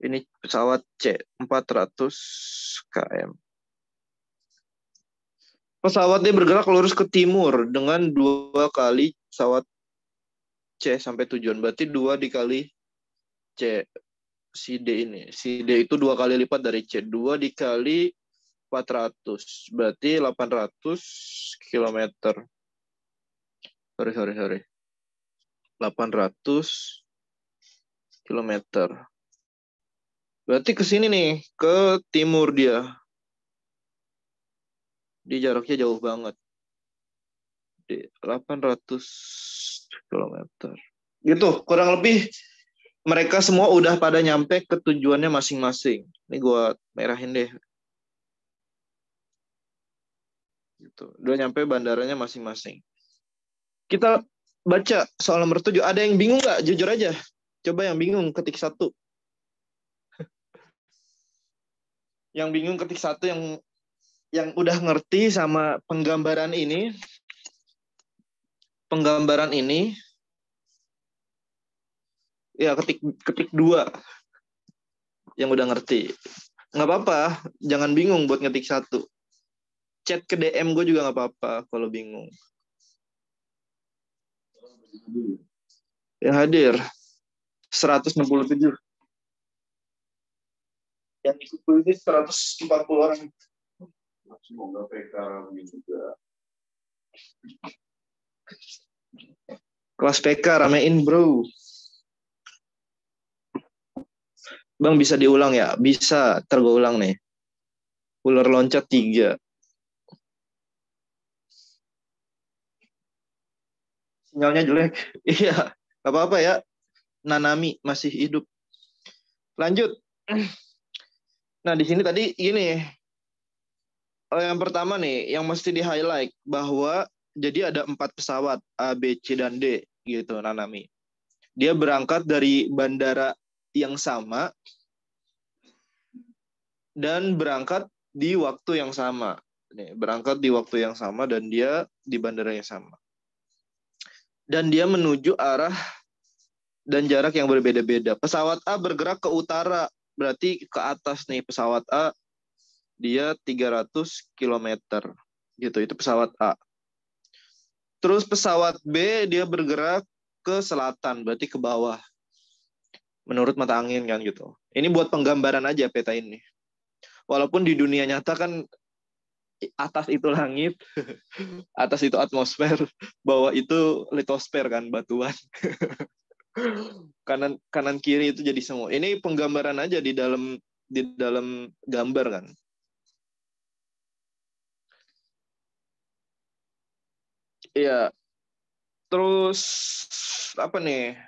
Ini pesawat C, 400 km. Pesawatnya bergerak lurus ke timur dengan 2 kali pesawat C sampai tujuan. Berarti 2 dikali C. Si D ini. Si D itu 2 kali lipat dari C. 2 dikali 400. Berarti 800 km. Sorry. 800 km. Berarti ke sini nih, ke timur dia. Di jaraknya jauh banget. Di 800 km. Gitu, kurang lebih mereka semua udah pada nyampe ke tujuannya masing-masing. Ini gue merahin deh. Gitu. Udah nyampe bandaranya masing-masing. Kita baca soal nomor 7. Ada yang bingung nggak? Jujur aja. Coba yang bingung ketik 1. Yang bingung ketik 1, yang udah ngerti sama penggambaran ini. Ya ketik 2 yang udah ngerti. Nggak apa-apa, jangan bingung buat ngetik 1. Chat ke DM gue juga nggak apa-apa kalau bingung. Yang hadir 167. Yang ikut kuis 140 orang. Semoga PK juga. Kelas PK ramein, bro. Bang, bisa diulang ya? Bisa, ntar gue ulang nih. Ular loncat 3. Sinyalnya jelek. Iya, gak apa-apa ya. Nanami masih hidup. Lanjut. Nah, di sini tadi gini. Yang pertama nih, yang mesti di-highlight bahwa jadi ada 4 pesawat A, B, C, dan D gitu, Nanami. Dia berangkat dari bandara yang sama dan berangkat di waktu yang sama. Nih, berangkat di waktu yang sama dan dia di bandara yang sama. Dan dia menuju arah dan jarak yang berbeda-beda. Pesawat A bergerak ke utara, berarti ke atas nih pesawat A, dia 300 km. Gitu, itu pesawat A. Terus pesawat B dia bergerak ke selatan, berarti ke bawah. Menurut mata angin kan gitu. Ini buat penggambaran aja peta ini. Walaupun di dunia nyata kan atas itu langit, atas itu atmosfer, bawah itu litosfer kan, batuan. kanan kiri itu jadi semua. Ini penggambaran aja di dalam gambar kan. Iya. Terus apa nih?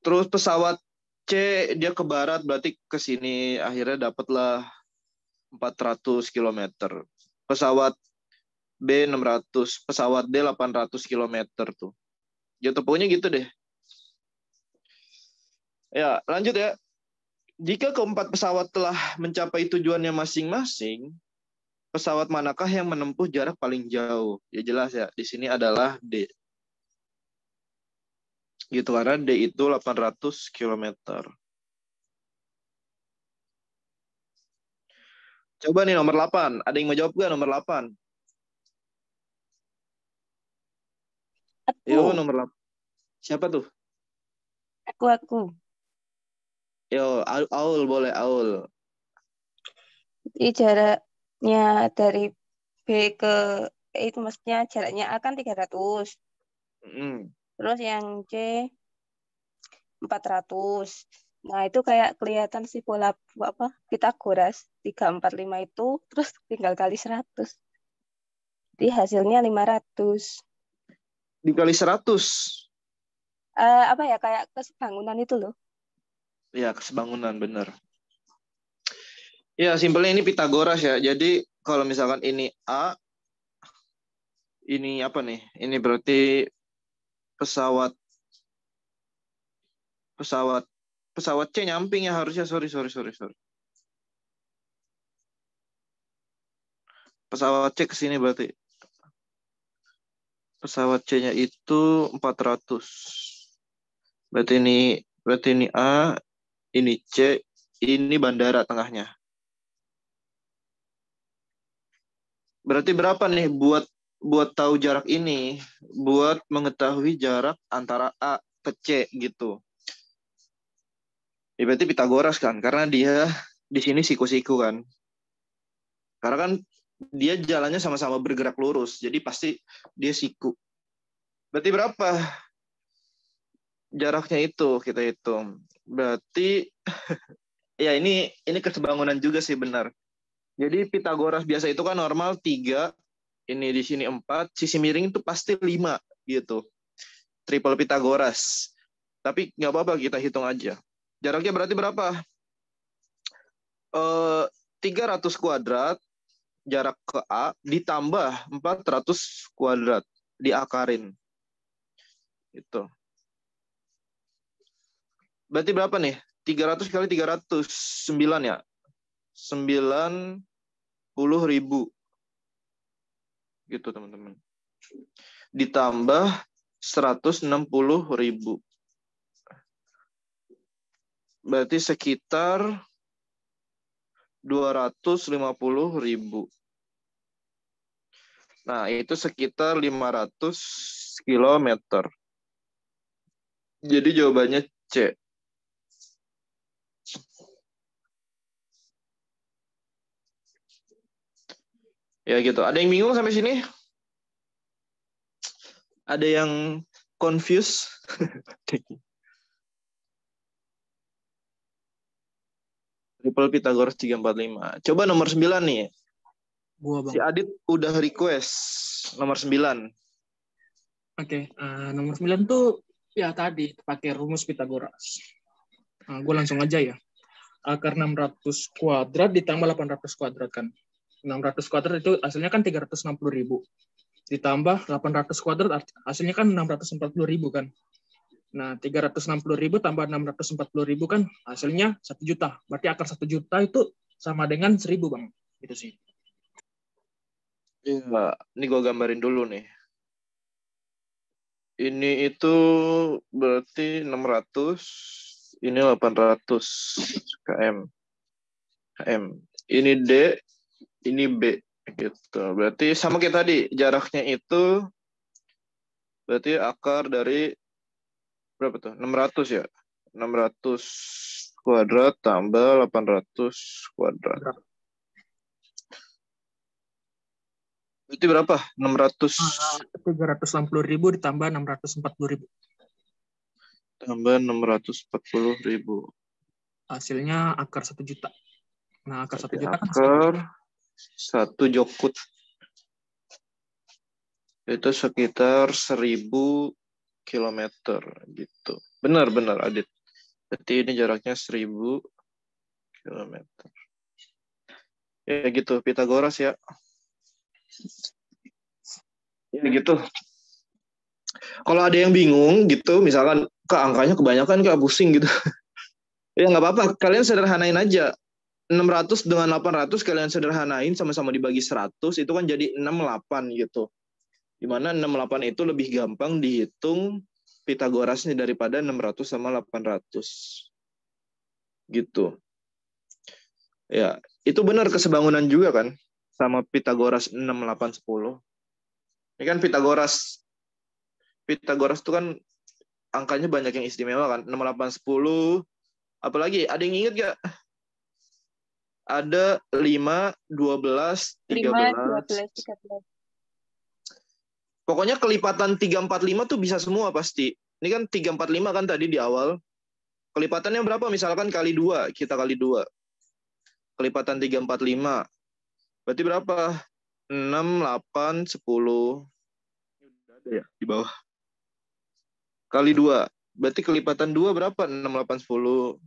Terus pesawat C dia ke barat, berarti ke sini akhirnya dapatlah 400 km. Pesawat B 600, pesawat D 800 km tuh. Gitu, pokoknya gitu deh. Ya, lanjut ya. Jika keempat pesawat telah mencapai tujuannya masing-masing, pesawat manakah yang menempuh jarak paling jauh? Ya jelas ya, di sini adalah D. Gitu, karena D itu 800 km. Coba nih nomor 8. Ada yang mau jawab gak nomor 8? Yo, nomor 8. Siapa tuh? Aku. Yo, Aul boleh, Aul. Jadi jaraknya dari B ke E itu maksudnya jaraknya A kan 300. Terus yang C 400. Nah, itu kayak kelihatan si bola apa? Pitagoras 345 itu terus tinggal kali 100. Jadi hasilnya 500. Dikali 100. Apa ya kayak kesebangunan itu loh. Ya, kesebangunan bener. Ya, simpelnya ini Pitagoras ya. Jadi kalau misalkan ini A, ini apa nih? Ini berarti pesawat C nyamping ya harusnya. Sorry. Pesawat C ke sini berarti. Pesawat C-nya itu 400. Berarti ini A, ini C, ini bandara tengahnya. Berarti berapa nih buat tahu jarak ini, buat mengetahui jarak antara A ke C gitu. Ya, berarti Pitagoras kan, karena dia di sini siku-siku kan. Karena kan dia jalannya sama-sama bergerak lurus, jadi pasti dia siku. Berarti berapa jaraknya itu kita hitung? Berarti ya ini kesebangunan juga sih benar. Jadi Pitagoras biasa itu kan normal 3, ini di sini 4, sisi miring itu pasti 5 gitu. Triple Pitagoras. Tapi nggak apa-apa, kita hitung aja. Jaraknya berarti berapa? 300 kuadrat jarak ke A ditambah 400 kuadrat. diakarin. Gitu. Berarti berapa nih? 300 kali 300, 9 ya? 90.000. Gitu teman-teman. Ditambah 160.000. Berarti sekitar 250.000. Nah, itu sekitar 500 kilometer. Jadi jawabannya C. Ya gitu. Ada yang bingung sampai sini? Ada yang confused? Triple Pythagoras 345. Coba nomor 9 nih. Gua, Bang. Si Adit udah request nomor 9. Oke, nomor 9 tuh ya tadi pakai rumus Pythagoras. Gue langsung aja ya. Akar 600 kuadrat ditambah 800 kuadrat kan. 600 kuadrat itu hasilnya kan 360.000. Ditambah 800 kuadrat hasilnya kan 640.000 kan. Nah, 360.000 tambah 640.000 kan hasilnya 1 juta. Berarti akar 1 juta itu sama dengan 1.000, Bang. Gitu sih. Iya, ini gue gambarin dulu nih. Ini itu berarti 600, ini 800 km. Ini D, ini B. Gitu. Berarti sama kayak tadi, jaraknya itu berarti akar dari berapa tuh? 600 ya? 600 kuadrat tambah 800 kuadrat. Berarti berapa? 360.000 ditambah 640.000. Tambah 640.000. Hasilnya akar 1 juta. Nah, akar 1 juta kan akar 1 jokut. Itu sekitar 1.000 kilometer gitu. Benar Adit. Berarti ini jaraknya 1.000 kilometer. Ya gitu, Pythagoras ya. Ya gitu. Kalau ada yang bingung gitu, misalkan Kak angkanya kebanyakan Kak pusing gitu. Ya nggak apa-apa, kalian sederhanain aja. 600 dengan 800 kalian sederhanain sama-sama dibagi 100 itu kan jadi 68 gitu. Dimana 68 itu lebih gampang dihitung Pythagorasnya daripada 600 sama 800. Gitu. Ya, itu benar kesebangunan juga kan sama Pythagoras 6, 8, 10. Ini kan Pythagoras itu kan angkanya banyak yang istimewa kan. 6, 8, 10. Apalagi ada yang inget gak? Ada 5, 12, 13. 13. Pokoknya kelipatan 345 tuh bisa semua pasti. Ini kan 345 kan tadi di awal. Kelipatannya berapa? Misalkan kali 2, kita kali 2. Kelipatan 345. Berarti berapa? 6, 8, 10. Ada ya di bawah. Kali 2. Berarti kelipatan 2 berapa? 6, 8, 10.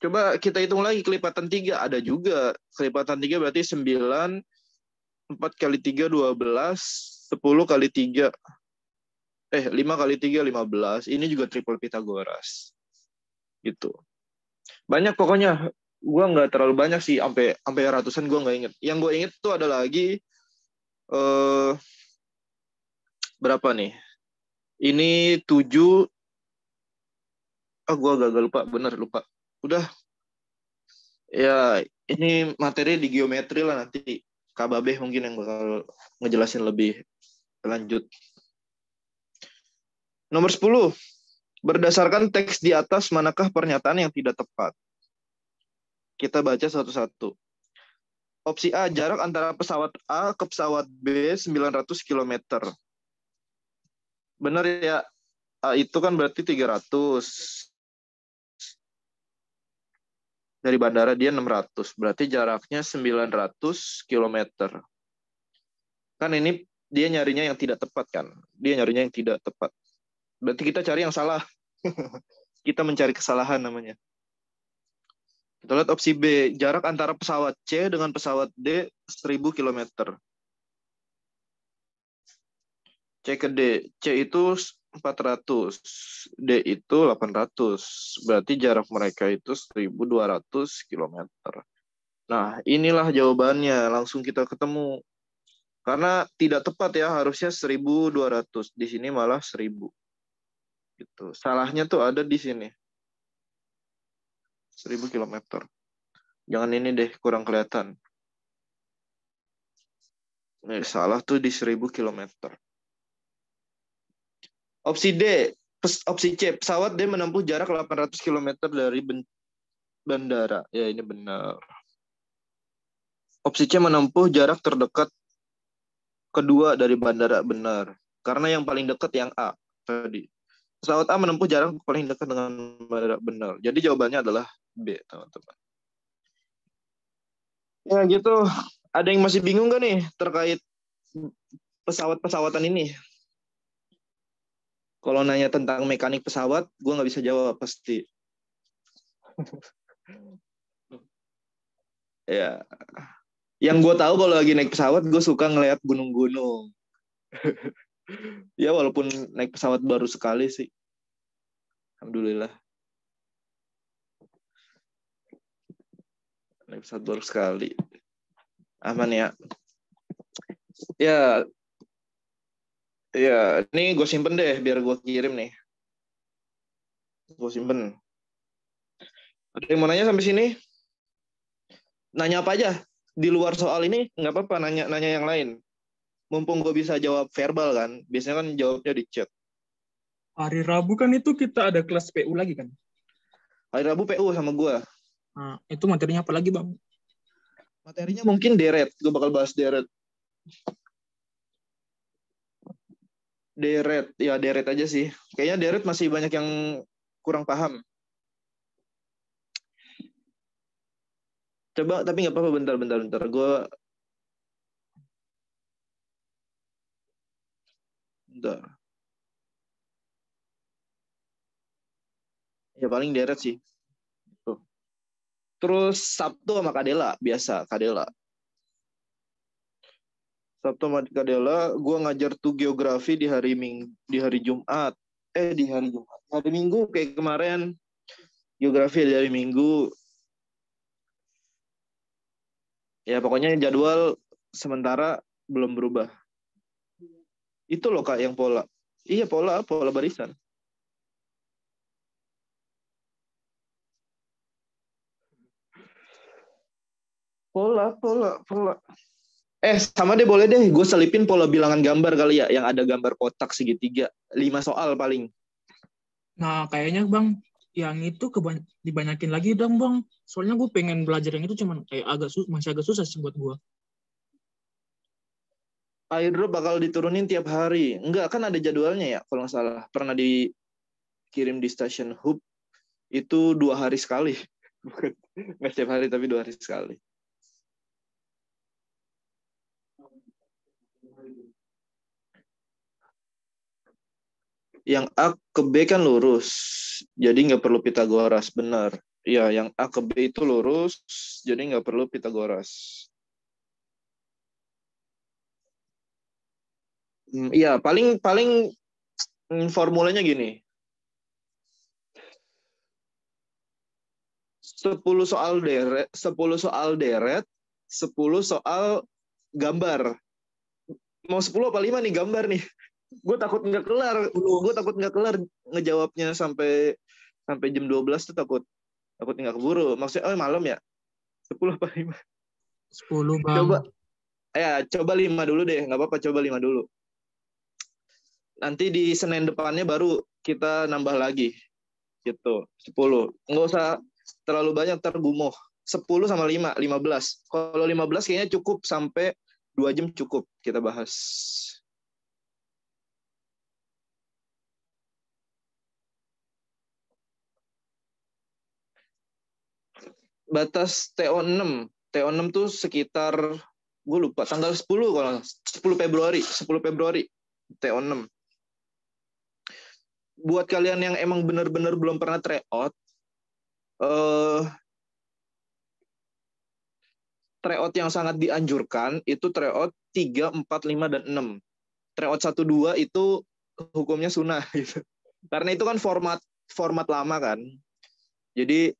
Coba kita hitung lagi kelipatan 3. Ada juga. Kelipatan 3 berarti 9. 4 kali 3, 12. 10 kali 3. 5 kali 3, 15. Ini juga triple Pythagoras. Gitu. Banyak pokoknya. Gue nggak terlalu banyak sih. Sampai ratusan gue nggak inget. Yang gue inget tuh ada lagi. Berapa nih? Ini 7. Gue gagal lupa. Bener lupa. Udah. Ya, ini materi di geometri lah nanti. Kak Babeh mungkin yang bakal ngejelasin lebih lanjut. Nomor 10. Berdasarkan teks di atas, manakah pernyataan yang tidak tepat? Kita baca satu-satu. Opsi A, jarak antara pesawat A ke pesawat B 900 km. Benar ya? A itu kan berarti 300. Dari bandara dia 600. Berarti jaraknya 900 km. Kan ini dia nyarinya yang tidak tepat kan? Dia nyarinya yang tidak tepat. Berarti kita cari yang salah. Kita mencari kesalahan namanya. Kita lihat opsi B. Jarak antara pesawat C dengan pesawat D 1.000 km. C ke D. C itu 400, D itu 800. Berarti jarak mereka itu 1.200 kilometer. Nah, inilah jawabannya. Langsung kita ketemu. Karena tidak tepat ya, harusnya 1.200. Di sini malah 1.000. Gitu. Salahnya tuh ada di sini. 1.000 kilometer. Jangan ini deh, kurang kelihatan. Salah tuh di 1.000 kilometer. Opsi D, opsi C, pesawat D menempuh jarak 800 km dari bandara. Ya, ini benar. Opsi C menempuh jarak terdekat kedua dari bandara. Benar. Karena yang paling dekat yang A tadi. Pesawat A menempuh jarak paling dekat dengan bandara. Benar. Jadi jawabannya adalah B, teman-teman. Ya gitu. Ada yang masih bingung nggak nih terkait pesawat-pesawatan ini? Kalau nanya tentang mekanik pesawat, gue nggak bisa jawab pasti. Ya, yang gue tahu kalau lagi naik pesawat, gue suka ngeliat gunung-gunung. Ya walaupun naik pesawat baru sekali sih, alhamdulillah. Naik pesawat baru sekali, aman ya. Ya, ini gue simpen deh, biar gue kirim nih. Gue simpen. Ada yang mau nanya sampai sini? Nanya apa aja? Di luar soal ini, nggak apa-apa, nanya yang lain. Mumpung gue bisa jawab verbal kan, biasanya kan jawabnya di chat. Hari Rabu kan itu kita ada kelas PU lagi kan? Hari Rabu PU sama gue. Nah, itu materinya apa lagi, Bang? Materinya mungkin deret, gue bakal bahas deret. Deret aja sih. Kayaknya deret masih banyak yang kurang paham. Coba, tapi nggak apa-apa, bentar. Bentar. Ya paling deret sih. Tuh. Terus Sabtu sama Kadela, biasa Kadela. Sabtu sama Kadela, gue ngajar tuh geografi di hari Jumat. Di hari Jumat. Hari Minggu kayak kemarin, geografi di hari Minggu. Ya pokoknya jadwal sementara belum berubah. Itu loh Kak yang pola. Iya pola barisan. Pola. Sama deh boleh deh. Gue selipin pola bilangan gambar kali ya. Yang ada gambar kotak segitiga. 5 soal paling. Nah, kayaknya Bang, yang itu dibanyakin lagi dong Bang. Soalnya gue pengen belajar yang itu cuman kayak masih agak susah sih buat gue. Airdrop bakal diturunin tiap hari. Enggak, kan ada jadwalnya ya kalau nggak salah. Pernah dikirim di Station Hub. Itu 2 hari sekali. Bukan, nggak setiap hari tapi 2 hari sekali. Yang A ke B kan lurus. Jadi nggak perlu Pitagoras, benar. Iya, yang A ke B itu lurus, jadi nggak perlu Pitagoras. Iya, paling formulanya gini. 10 soal deret, 10 soal gambar. Mau 10 apa 5 nih gambar nih? Gue takut nggak kelar ngejawabnya sampai jam 12 tuh takut nggak keburu. Maksudnya malam ya? 10 apa 5? 10 Bang. Coba 5 dulu deh, nggak apa-apa, coba 5 dulu. Nanti di Senin depannya baru kita nambah lagi. Gitu, 10. Nggak usah terlalu banyak, tergumuh. 10 sama 5, 15. Kalau 15 kayaknya cukup sampai 2 jam cukup kita bahas. Batas TO6. TO6 tuh sekitar, gue lupa, tanggal 10 kalau 10 Februari TO6. Buat kalian yang emang benar-benar belum pernah tryout, tryout yang sangat dianjurkan itu tryout 3, 4, 5, dan 6. tryout 1-2 itu hukumnya sunnah gitu. Karena itu kan format lama kan. Jadi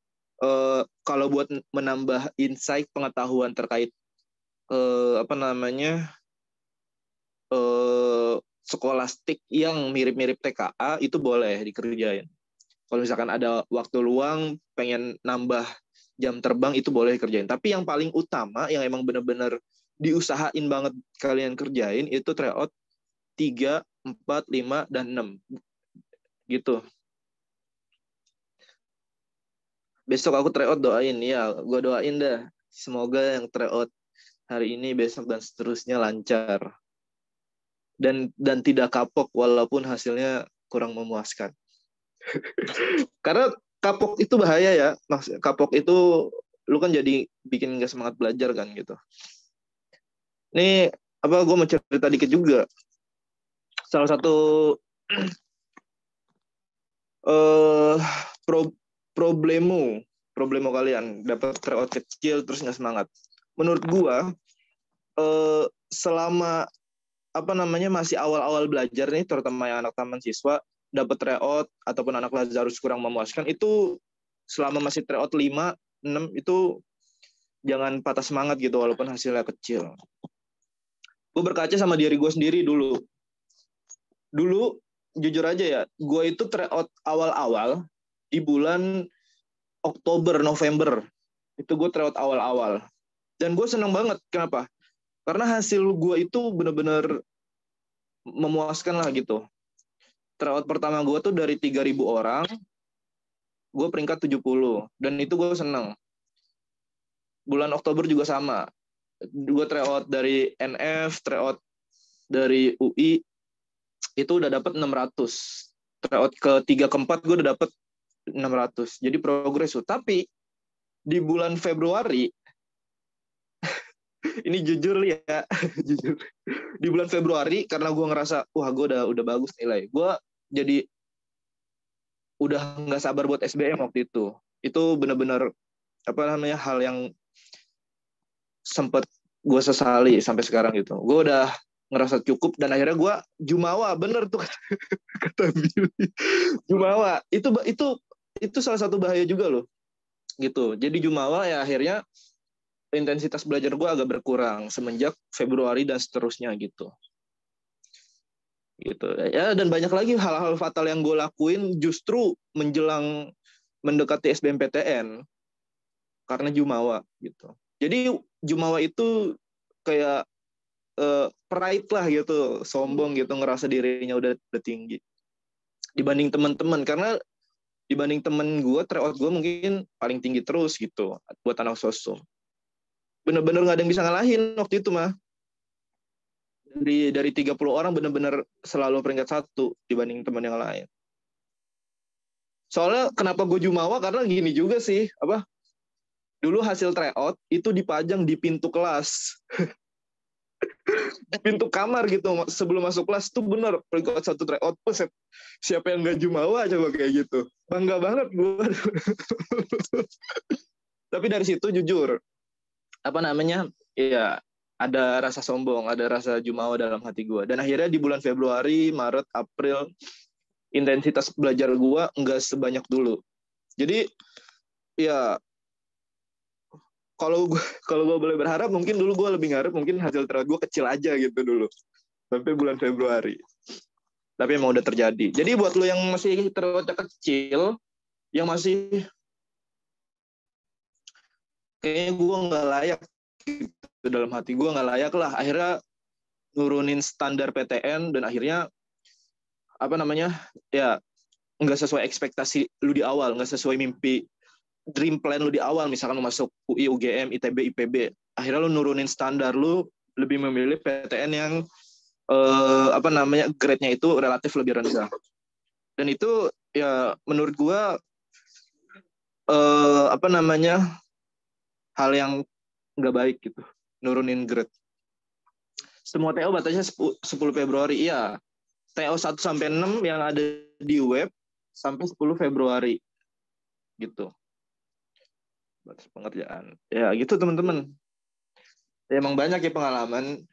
kalau buat menambah insight pengetahuan terkait skolastik yang mirip-mirip TKA itu boleh dikerjain. Kalau misalkan ada waktu luang pengen nambah jam terbang itu boleh dikerjain. Tapi yang paling utama yang emang benar-benar diusahain banget kalian kerjain itu tryout 3, 4, 5, dan 6 gitu. Besok aku tryout, doain ya, gue doain dah. Semoga yang tryout hari ini, besok, dan seterusnya lancar. Dan tidak kapok walaupun hasilnya kurang memuaskan. Karena kapok itu bahaya ya. Kapok itu lu kan jadi bikin nggak semangat belajar kan gitu. Nih gue mau cerita dikit juga. Salah satu problemo kalian dapat tryout kecil terus nggak semangat. Menurut gua selama masih awal-awal belajar nih, terutama yang anak taman siswa dapat tryout ataupun anak Lazarus kurang memuaskan, itu selama masih tryout 5, 6 itu jangan patah semangat gitu walaupun hasilnya kecil. Gue berkaca sama diri gue sendiri dulu jujur aja ya, gue itu tryout awal-awal di bulan Oktober, November. Itu gue tryout awal-awal. Dan gue seneng banget. Kenapa? Karena hasil gue itu benar-benar memuaskan lah gitu. Tryout pertama gue tuh dari 3.000 orang, gue peringkat 70. Dan itu gue seneng. Bulan Oktober juga sama. Gue tryout dari NF, tryout dari UI, itu udah dapat 600. Tryout ke-3, ke-4 gue udah dapat 600. Jadi progres tuh. Tapi di bulan Februari, ini jujur ya, jujur. Di bulan Februari karena gue ngerasa wah gue udah bagus nilai, gue jadi udah nggak sabar buat SBM waktu itu. Itu benar-benar hal yang sempet gue sesali sampai sekarang gitu. Gue udah ngerasa cukup dan akhirnya gue jumawa, bener tuh kata Billy. Jumawa itu salah satu bahaya juga loh gitu. Jadi jumawa ya akhirnya intensitas belajar gue agak berkurang semenjak Februari dan seterusnya gitu ya. Dan banyak lagi hal-hal fatal yang gue lakuin justru menjelang mendekati SBMPTN karena jumawa gitu. Jadi jumawa itu kayak pride lah gitu, sombong gitu, ngerasa dirinya udah tinggi dibanding teman-teman. Karena dibanding temen gue, tryout gue mungkin paling tinggi terus gitu buat anak sosum. Bener-bener nggak ada yang bisa ngalahin waktu itu mah. Dari 30 orang bener-bener selalu peringkat 1 dibanding teman yang lain. Soalnya kenapa gue jumawa, karena gini juga sih, dulu hasil tryout itu dipajang di pintu kelas. Di pintu kamar gitu sebelum masuk kelas tuh bener peringkat 1 tryout. Siapa yang nggak jumawa coba kayak gitu. Bangga banget gue. Tapi dari situ jujur ya ada rasa sombong, ada rasa jumawa dalam hati gue. Dan akhirnya di bulan Februari, Maret, April, intensitas belajar gue nggak sebanyak dulu. Jadi ya kalau gue boleh berharap, mungkin dulu gue lebih ngarep mungkin hasil tryout gue kecil aja gitu dulu sampai bulan Februari. Tapi emang udah terjadi. Jadi buat lo yang masih tryoutnya kecil, yang masih kayaknya gue nggak layak gitu, dalam hati gue nggak layak lah, akhirnya nurunin standar PTN dan akhirnya ya nggak sesuai ekspektasi lu di awal, nggak sesuai mimpi dream plan lu di awal, misalkan lu masuk UI, UGM, ITB, IPB, akhirnya lu nurunin standar, lu lebih memilih PTN yang grade-nya itu relatif lebih rendah. Dan itu ya menurut gua hal yang nggak baik gitu, nurunin grade. Semua TO batasnya 10 Februari, iya. TO 1 sampai 6 yang ada di web sampai 10 Februari gitu. Batas pengerjaan. Ya gitu teman-teman. Ya, emang banyak ya pengalaman.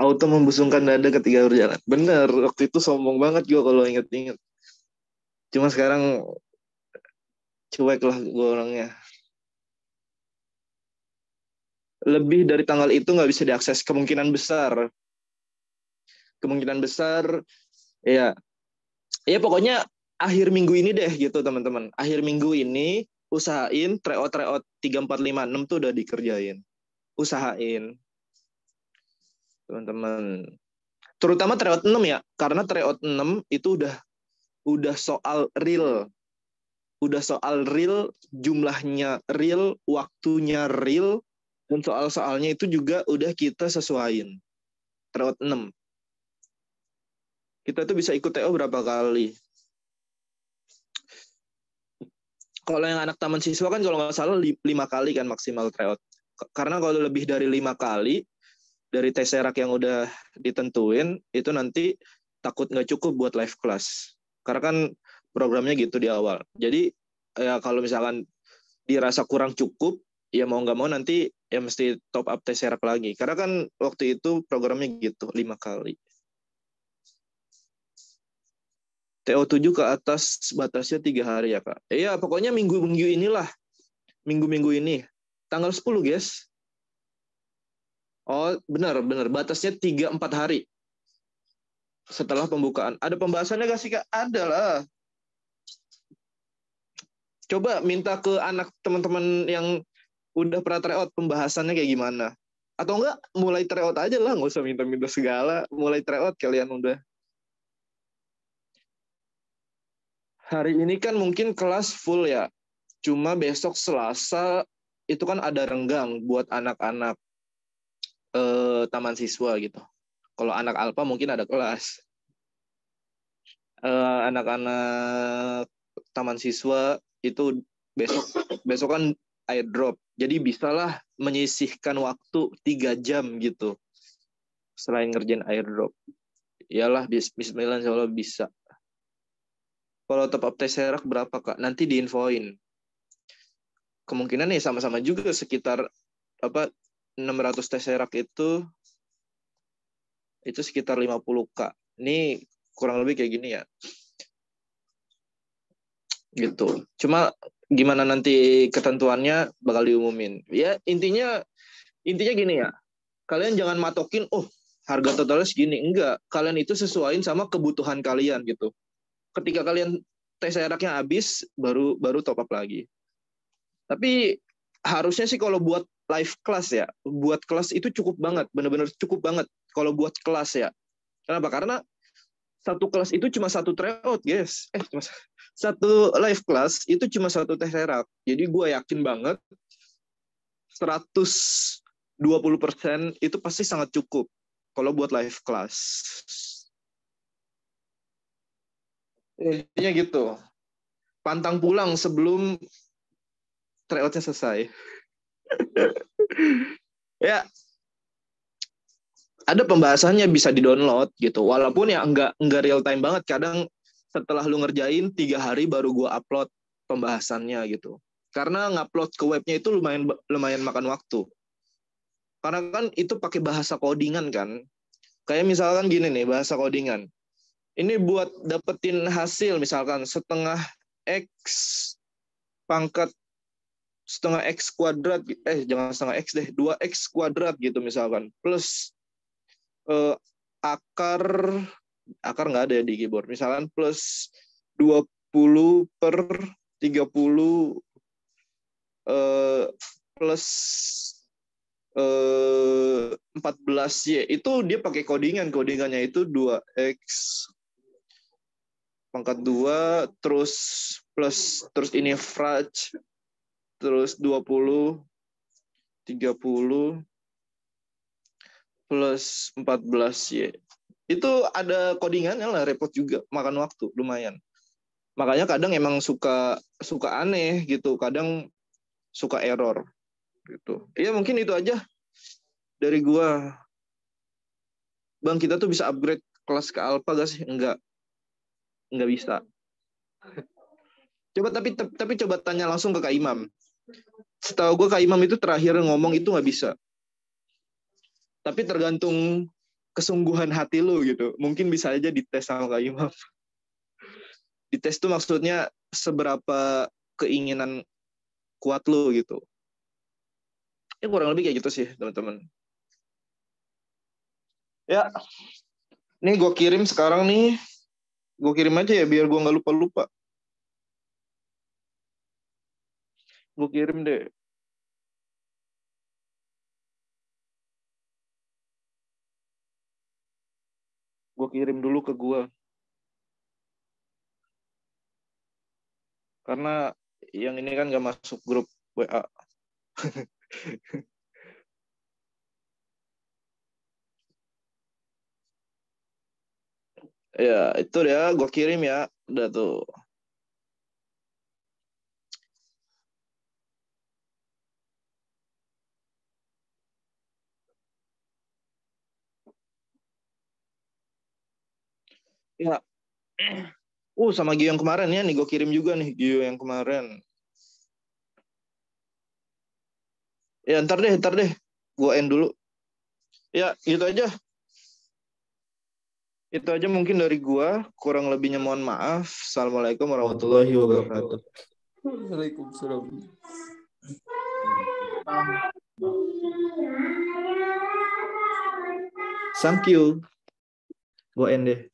Auto membusungkan dada ketika berjalan. Bener, waktu itu sombong banget gue kalau inget-inget. Cuma sekarang cuek lah gue orangnya. Lebih dari tanggal itu nggak bisa diakses. Kemungkinan besar, ya pokoknya akhir minggu ini deh gitu teman-teman. Akhir minggu ini usahain tryout 3, 4, 5, 6 tuh udah dikerjain. Usahain. Teman-teman. Terutama tryout 6 ya, karena tryout 6 itu udah soal real. Udah soal real, jumlahnya real, waktunya real, dan soal-soalnya itu juga udah kita sesuaiin. Tryout 6. Kita tuh bisa ikut TO berapa kali? Kalau yang anak taman siswa kan kalau nggak salah 5 kali kan maksimal tryout. Karena kalau lebih dari 5 kali, dari Tesseract yang udah ditentuin, itu nanti takut nggak cukup buat live class. Karena kan programnya gitu di awal. Jadi ya kalau misalkan dirasa kurang cukup, ya mau nggak mau nanti ya mesti top up Tesseract lagi. Karena kan waktu itu programnya gitu, 5 kali. TO7 ke atas batasnya 3 hari ya Kak. Iya pokoknya minggu-minggu inilah. Minggu-minggu ini. Tanggal 10 guys. Oh, benar. Batasnya 3-4 hari. Setelah pembukaan. Ada pembahasannya nggak sih, Kak? Ada lah. Coba minta ke anak teman-teman yang udah pernah tryout, pembahasannya kayak gimana. Atau enggak, mulai tryout aja lah. Nggak usah minta-minta segala. Mulai tryout kalian udah. Hari ini kan mungkin kelas full ya. Cuma besok Selasa, itu kan ada renggang buat anak-anak taman siswa gitu. Kalau anak alfa mungkin ada kelas. Anak-anak taman siswa itu besok kan airdrop. Jadi bisalah menyisihkan waktu 3 jam gitu. Selain ngerjain airdrop. Iyalah, bismillah insya Allah bisa. Kalau top up Tesseract berapa Kak? Nanti diinfoin. Kemungkinan nih sama-sama juga sekitar 600 Tesseract itu sekitar 50K. Ini kurang lebih kayak gini ya. Gitu. Cuma gimana nanti ketentuannya bakal diumumin. Ya intinya gini ya. Kalian jangan matokin harga totalnya segini. Enggak. Kalian itu sesuaiin sama kebutuhan kalian gitu. Ketika kalian Tesseract-nya habis baru top up lagi. Tapi harusnya sih kalau buat live class ya, buat kelas itu cukup banget, benar-benar cukup banget kalau buat kelas ya. Kenapa? Karena satu kelas itu cuma satu tryout, guys. Cuma satu live class itu cuma satu Tesseract. Jadi gue yakin banget 120% itu pasti sangat cukup kalau buat live class. Intinya gitu. Pantang pulang sebelum tryout-nya selesai. Ya, ada pembahasannya bisa di-download gitu. Walaupun ya enggak real time banget. Kadang setelah lu ngerjain 3 hari baru gua upload pembahasannya gitu. Karena ngupload ke webnya itu lumayan makan waktu. Karena kan itu pakai bahasa codingan kan. Kayak misalkan gini nih, bahasa codingan. Ini buat dapetin hasil misalkan setengah X pangkat setengah X kuadrat, jangan setengah X deh, 2X kuadrat gitu misalkan, plus akar nggak ada di keyboard, misalkan plus 20 per 30 plus 14Y, itu dia pakai codingannya itu 2X pangkat 2 terus plus terus ini fraj terus 20 30 plus 14Y. Itu ada codingannya lah, repot juga, makan waktu lumayan. Makanya kadang emang suka aneh gitu, kadang suka error gitu. Ya mungkin itu aja dari gua. Bang, kita tuh bisa upgrade kelas ke alpha gak sih? Enggak bisa. Coba tapi coba tanya langsung ke Kak Imam. Setahu gue Kak Imam itu terakhir ngomong itu nggak bisa. Tapi tergantung kesungguhan hati lu gitu. Mungkin bisa aja dites sama Kak Imam. Dites tuh maksudnya seberapa keinginan kuat lu gitu. Ya kurang lebih kayak gitu sih teman-teman. Ya, nih gue kirim sekarang nih. Gue kirim aja ya biar gue nggak lupa-lupa. Gue kirim deh. Gue kirim dulu ke gue. Karena yang ini kan gak masuk grup WA. Ya, itu ya. Gue kirim ya. Udah tuh. Ya. Sama Gio yang kemarin ya. Nih gue kirim juga nih Gio yang kemarin. Ya, ntar deh. Gue end dulu. Ya, gitu aja. Itu aja mungkin dari gua. Kurang lebihnya mohon maaf. Assalamualaikum warahmatullahi wabarakatuh. Waalaikumsalam. Thank you. Gua end deh.